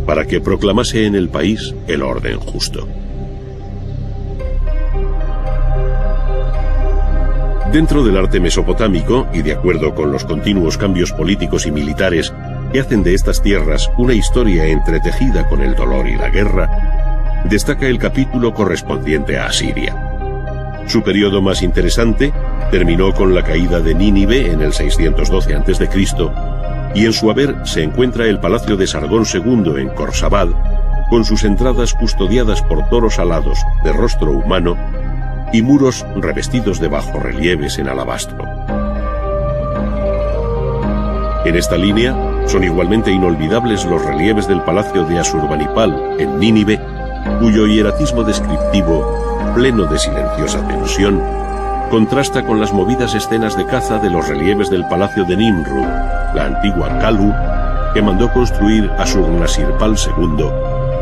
para que proclamase en el país el orden justo. Dentro del arte mesopotámico, y de acuerdo con los continuos cambios políticos y militares que hacen de estas tierras una historia entretejida con el dolor y la guerra, destaca el capítulo correspondiente a Asiria. Su periodo más interesante terminó con la caída de Nínive en el 612 a.C., y en su haber se encuentra el palacio de Sargón II en Khorsabad, con sus entradas custodiadas por toros alados de rostro humano y muros revestidos de bajorrelieves en alabastro. En esta línea son igualmente inolvidables los relieves del palacio de Asurbanipal en Nínive, cuyo hieratismo descriptivo, pleno de silenciosa tensión, contrasta con las movidas escenas de caza de los relieves del palacio de Nimrud, la antigua Kalu, que mandó construir Asurnasirpal II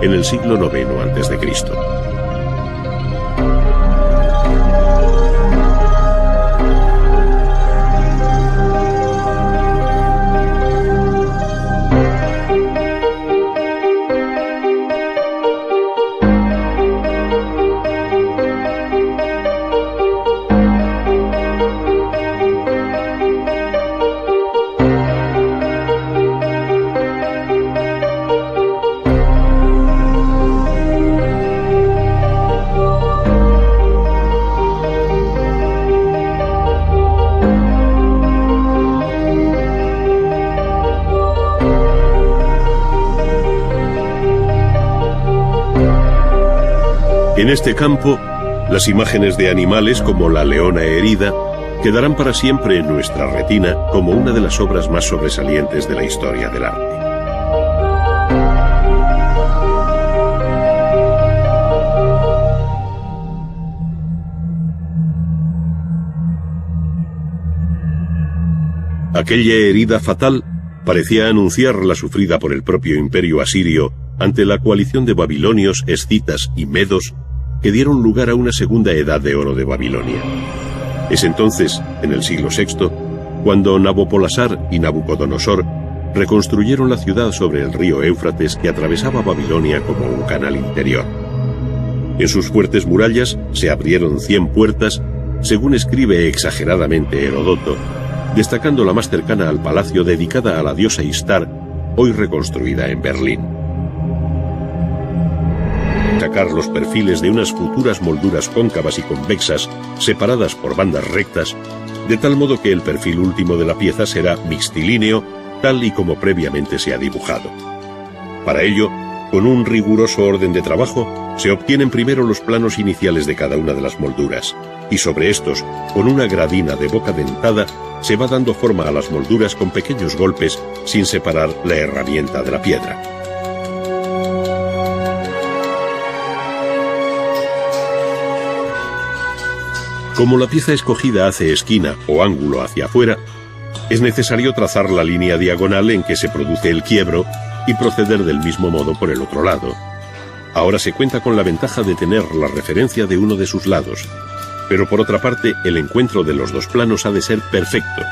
en el siglo IX a.C. En este campo, las imágenes de animales como la leona herida quedarán para siempre en nuestra retina como una de las obras más sobresalientes de la historia del arte. Aquella herida fatal parecía anunciar la sufrida por el propio imperio asirio ante la coalición de babilonios, escitas y medos que dieron lugar a una segunda edad de oro de Babilonia. Es entonces, en el siglo VI, cuando Nabopolassar y Nabucodonosor reconstruyeron la ciudad sobre el río Éufrates que atravesaba Babilonia como un canal interior. En sus fuertes murallas se abrieron 100 puertas, según escribe exageradamente Heródoto, destacando la más cercana al palacio dedicada a la diosa Ishtar, hoy reconstruida en Berlín. Sacar los perfiles de unas futuras molduras cóncavas y convexas, separadas por bandas rectas, de tal modo que el perfil último de la pieza será mixtilíneo, tal y como previamente se ha dibujado. Para ello, con un riguroso orden de trabajo, se obtienen primero los planos iniciales de cada una de las molduras, y sobre estos, con una gradina de boca dentada, se va dando forma a las molduras con pequeños golpes sin separar la herramienta de la piedra. Como la pieza escogida hace esquina o ángulo hacia afuera, es necesario trazar la línea diagonal en que se produce el quiebro y proceder del mismo modo por el otro lado. Ahora se cuenta con la ventaja de tener la referencia de uno de sus lados, pero por otra parte el encuentro de los dos planos ha de ser perfecto,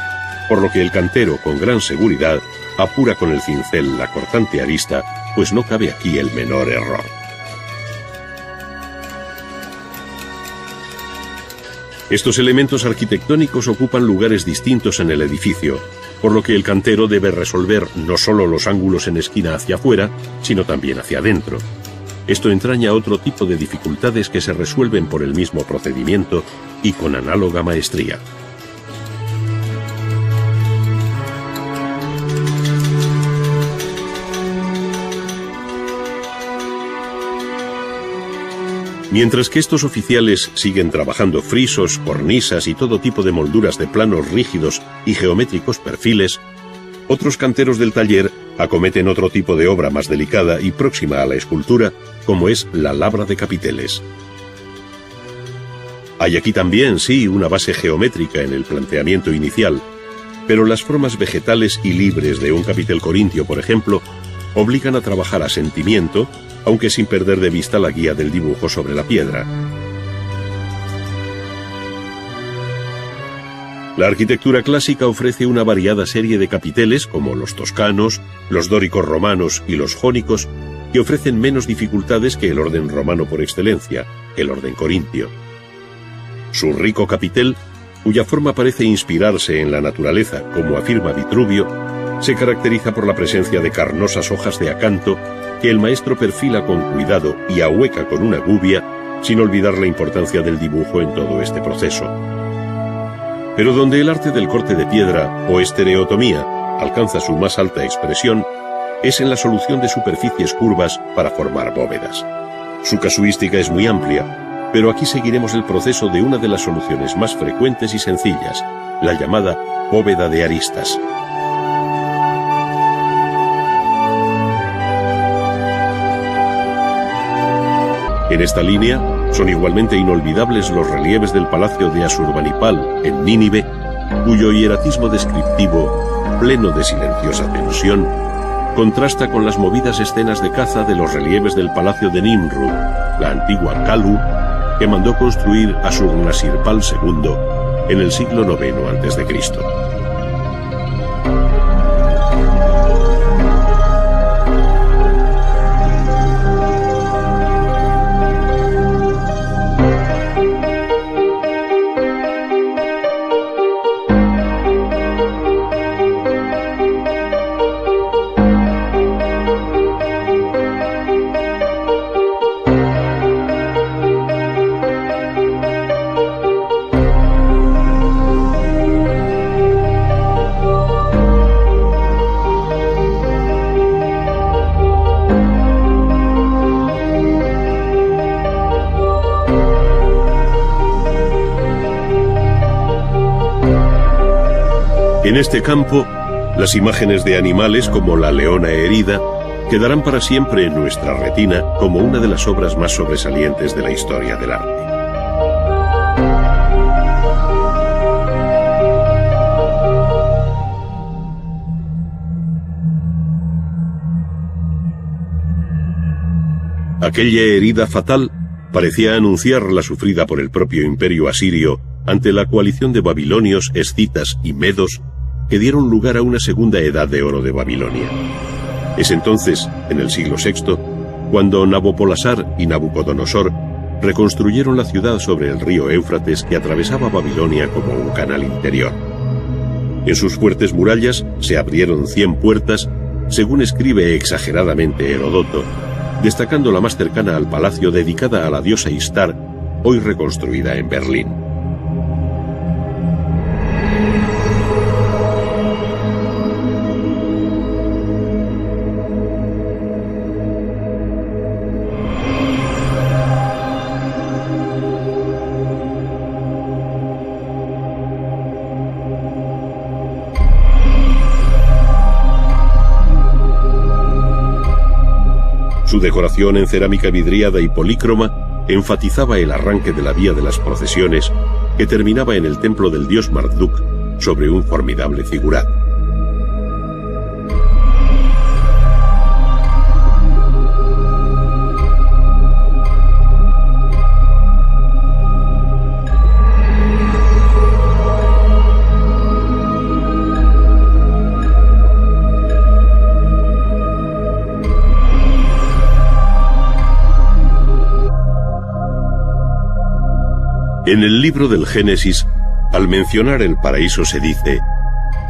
por lo que el cantero con gran seguridad apura con el cincel la cortante arista, pues no cabe aquí el menor error. Estos elementos arquitectónicos ocupan lugares distintos en el edificio, por lo que el cantero debe resolver no solo los ángulos en esquina hacia afuera, sino también hacia adentro. Esto entraña otro tipo de dificultades que se resuelven por el mismo procedimiento y con análoga maestría. Mientras que estos oficiales siguen trabajando frisos, cornisas y todo tipo de molduras de planos rígidos y geométricos perfiles, otros canteros del taller acometen otro tipo de obra más delicada y próxima a la escultura, como es la labra de capiteles. Hay aquí también, sí, una base geométrica en el planteamiento inicial, pero las formas vegetales y libres de un capitel corintio, por ejemplo, obligan a trabajar a sentimiento, aunque sin perder de vista la guía del dibujo sobre la piedra. La arquitectura clásica ofrece una variada serie de capiteles, como los toscanos, los dóricos romanos y los jónicos, que ofrecen menos dificultades que el orden romano por excelencia, el orden corintio. Su rico capitel, cuya forma parece inspirarse en la naturaleza, como afirma Vitruvio, se caracteriza por la presencia de carnosas hojas de acanto que el maestro perfila con cuidado y ahueca con una gubia, sin olvidar la importancia del dibujo en todo este proceso. Pero donde el arte del corte de piedra o estereotomía alcanza su más alta expresión, es en la solución de superficies curvas para formar bóvedas. Su casuística es muy amplia, pero aquí seguiremos el proceso de una de las soluciones más frecuentes y sencillas, la llamada bóveda de aristas. En esta línea son igualmente inolvidables los relieves del palacio de Asurbanipal en Nínive, cuyo hieratismo descriptivo, pleno de silenciosa tensión, contrasta con las movidas escenas de caza de los relieves del palacio de Nimrud, la antigua Kalu, que mandó construir Asurnasirpal II en el siglo IX a.C. En este campo, las imágenes de animales como la leona herida quedarán para siempre en nuestra retina como una de las obras más sobresalientes de la historia del arte. Aquella herida fatal parecía anunciar la sufrida por el propio imperio asirio ante la coalición de babilonios, escitas y medos que dieron lugar a una segunda edad de oro de Babilonia. Es entonces, en el siglo VI, cuando Nabopolassar y Nabucodonosor reconstruyeron la ciudad sobre el río Éufrates que atravesaba Babilonia como un canal interior. En sus fuertes murallas se abrieron 100 puertas, según escribe exageradamente Heródoto, destacando la más cercana al palacio dedicada a la diosa Istar, hoy reconstruida en Berlín. Su decoración en cerámica vidriada y polícroma enfatizaba el arranque de la vía de las procesiones que terminaba en el templo del dios Marduk sobre un formidable zigurat. En el libro del Génesis, al mencionar el paraíso se dice: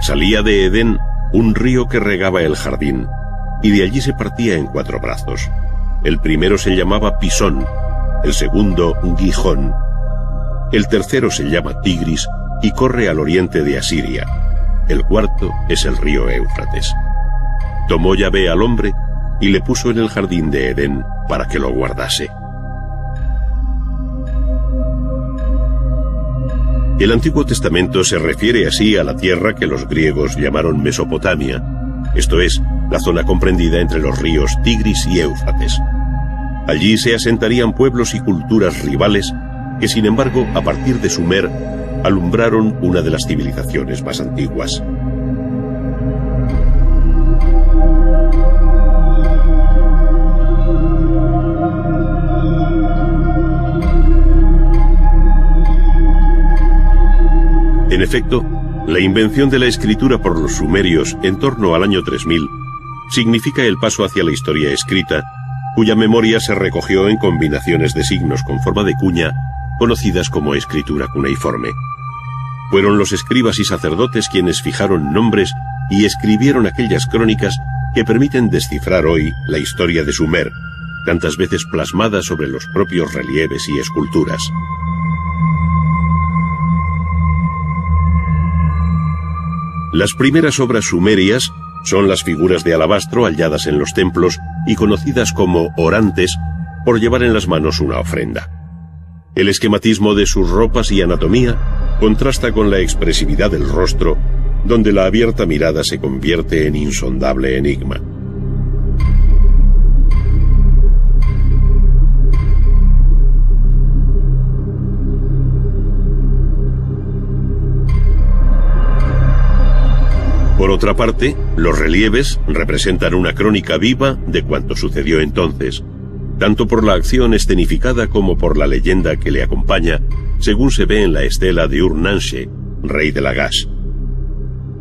salía de Edén un río que regaba el jardín, y de allí se partía en 4 brazos. El primero se llamaba Pisón, el segundo Gijón, el tercero se llama Tigris y corre al oriente de Asiria, el cuarto es el río Éufrates. Tomó Yahvé al hombre y le puso en el jardín de Edén para que lo guardase. El Antiguo Testamento se refiere así a la tierra que los griegos llamaron Mesopotamia, esto es, la zona comprendida entre los ríos Tigris y Éufrates. Allí se asentarían pueblos y culturas rivales que, sin embargo, a partir de Sumer, alumbraron una de las civilizaciones más antiguas. En efecto, la invención de la escritura por los sumerios en torno al año 3000 significa el paso hacia la historia escrita, cuya memoria se recogió en combinaciones de signos con forma de cuña, conocidas como escritura cuneiforme. Fueron los escribas y sacerdotes quienes fijaron nombres y escribieron aquellas crónicas que permiten descifrar hoy la historia de Sumer, tantas veces plasmada sobre los propios relieves y esculturas. Las primeras obras sumerias son las figuras de alabastro halladas en los templos y conocidas como orantes por llevar en las manos una ofrenda. El esquematismo de sus ropas y anatomía contrasta con la expresividad del rostro, donde la abierta mirada se convierte en insondable enigma. Por otra parte, los relieves representan una crónica viva de cuanto sucedió entonces, tanto por la acción escenificada como por la leyenda que le acompaña, según se ve en la estela de Ur-Nanshe, rey de Lagash.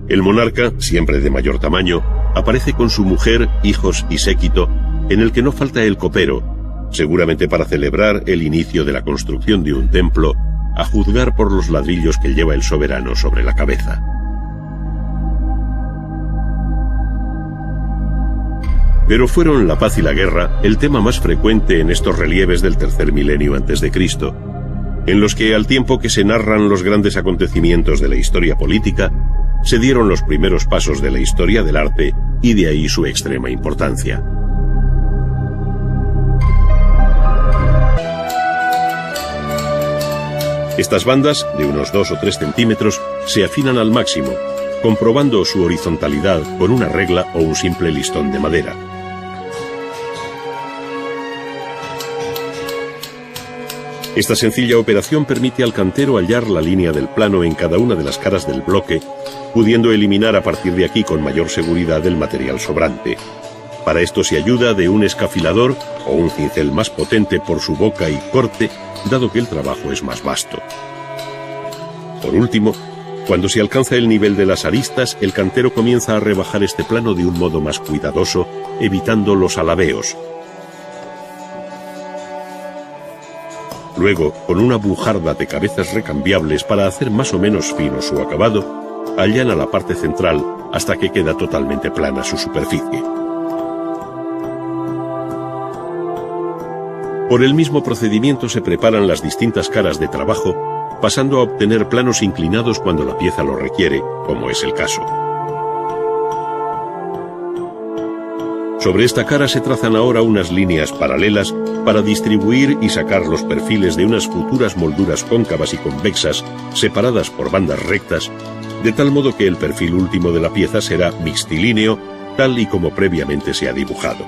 El monarca, siempre de mayor tamaño, aparece con su mujer, hijos y séquito, en el que no falta el copero, seguramente para celebrar el inicio de la construcción de un templo, a juzgar por los ladrillos que lleva el soberano sobre la cabeza. Pero fueron la paz y la guerra el tema más frecuente en estos relieves del tercer milenio antes de Cristo, en los que, al tiempo que se narran los grandes acontecimientos de la historia política, se dieron los primeros pasos de la historia del arte y de ahí su extrema importancia. Estas bandas, de unos 2 o 3 centímetros, se afinan al máximo, comprobando su horizontalidad con una regla o un simple listón de madera. Esta sencilla operación permite al cantero hallar la línea del plano en cada una de las caras del bloque, pudiendo eliminar a partir de aquí con mayor seguridad el material sobrante. Para esto se ayuda de un escafilador o un cincel más potente por su boca y corte, dado que el trabajo es más vasto. Por último, cuando se alcanza el nivel de las aristas, el cantero comienza a rebajar este plano de un modo más cuidadoso, evitando los alabeos. Luego, con una bujarda de cabezas recambiables para hacer más o menos fino su acabado, allana la parte central hasta que queda totalmente plana su superficie. Por el mismo procedimiento se preparan las distintas caras de trabajo, pasando a obtener planos inclinados cuando la pieza lo requiere, como es el caso. Sobre esta cara se trazan ahora unas líneas paralelas para distribuir y sacar los perfiles de unas futuras molduras cóncavas y convexas, separadas por bandas rectas, de tal modo que el perfil último de la pieza será mixtilíneo, tal y como previamente se ha dibujado.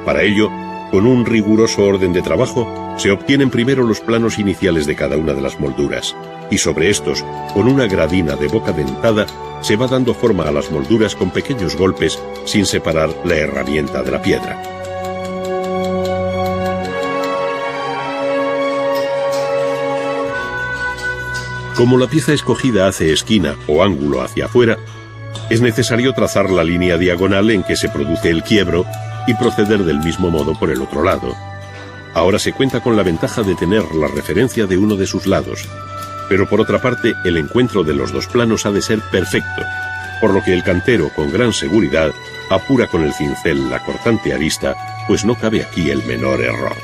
Para ello, con un riguroso orden de trabajo, se obtienen primero los planos iniciales de cada una de las molduras, y sobre estos, con una gradina de boca dentada, se va dando forma a las molduras con pequeños golpes, sin separar la herramienta de la piedra. Como la pieza escogida hace esquina o ángulo hacia afuera, es necesario trazar la línea diagonal en que se produce el quiebro y proceder del mismo modo por el otro lado. Ahora se cuenta con la ventaja de tener la referencia de uno de sus lados, pero por otra parte el encuentro de los dos planos ha de ser perfecto, por lo que el cantero con gran seguridad apura con el cincel la cortante arista, pues no cabe aquí el menor error.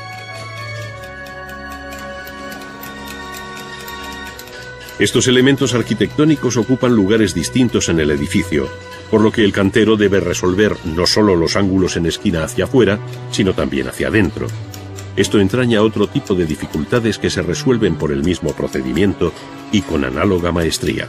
Estos elementos arquitectónicos ocupan lugares distintos en el edificio, por lo que el cantero debe resolver no solo los ángulos en esquina hacia afuera, sino también hacia adentro. Esto entraña otro tipo de dificultades que se resuelven por el mismo procedimiento y con análoga maestría.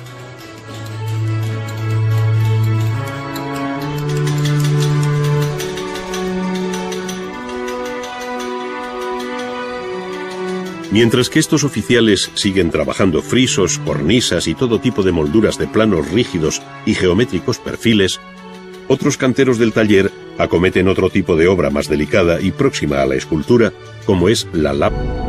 Mientras que estos oficiales siguen trabajando frisos, cornisas y todo tipo de molduras de planos rígidos y geométricos perfiles, otros canteros del taller acometen otro tipo de obra más delicada y próxima a la escultura, como es la lápida.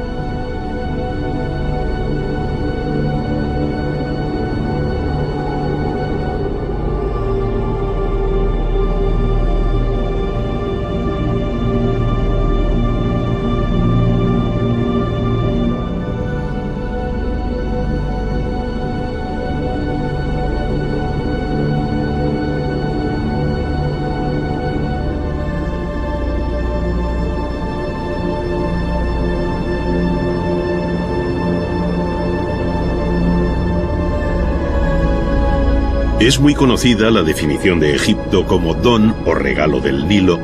Es muy conocida la definición de Egipto como don o regalo del Nilo,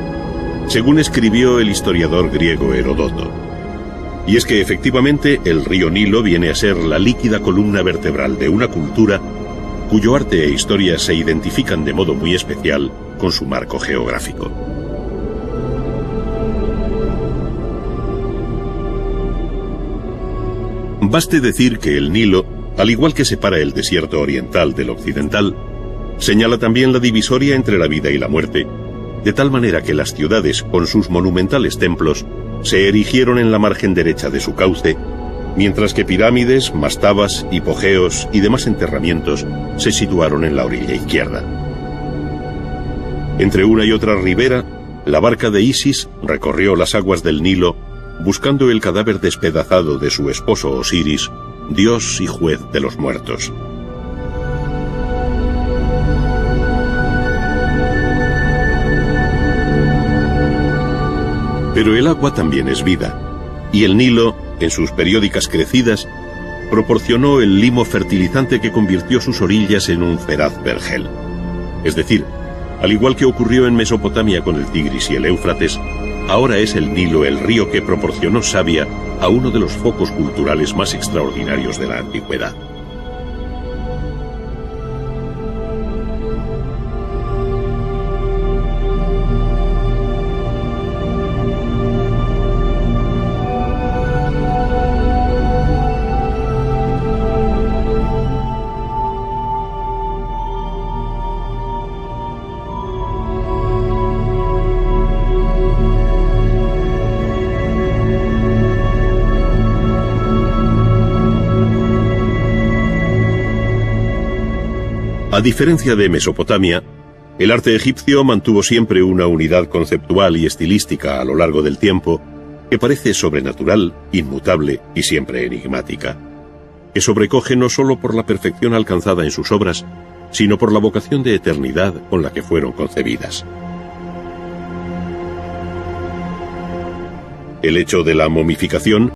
según escribió el historiador griego Heródoto. Y es que efectivamente el río Nilo viene a ser la líquida columna vertebral de una cultura cuyo arte e historia se identifican de modo muy especial con su marco geográfico. Baste decir que el Nilo, al igual que separa el desierto oriental del occidental, señala también la divisoria entre la vida y la muerte, de tal manera que las ciudades, con sus monumentales templos, se erigieron en la margen derecha de su cauce, mientras que pirámides, mastabas, hipogeos y demás enterramientos se situaron en la orilla izquierda. Entre una y otra ribera, la barca de Isis recorrió las aguas del Nilo, buscando el cadáver despedazado de su esposo Osiris, dios y juez de los muertos. Pero el agua también es vida, y el Nilo, en sus periódicas crecidas, proporcionó el limo fertilizante que convirtió sus orillas en un feraz vergel. Es decir, al igual que ocurrió en Mesopotamia con el Tigris y el Éufrates, ahora es el Nilo el río que proporcionó savia a uno de los focos culturales más extraordinarios de la antigüedad. diferencia de Mesopotamia, el arte egipcio mantuvo siempre una unidad conceptual y estilística a lo largo del tiempo que parece sobrenatural, inmutable y siempre enigmática, que sobrecoge no solo por la perfección alcanzada en sus obras, sino por la vocación de eternidad con la que fueron concebidas. El hecho de la momificación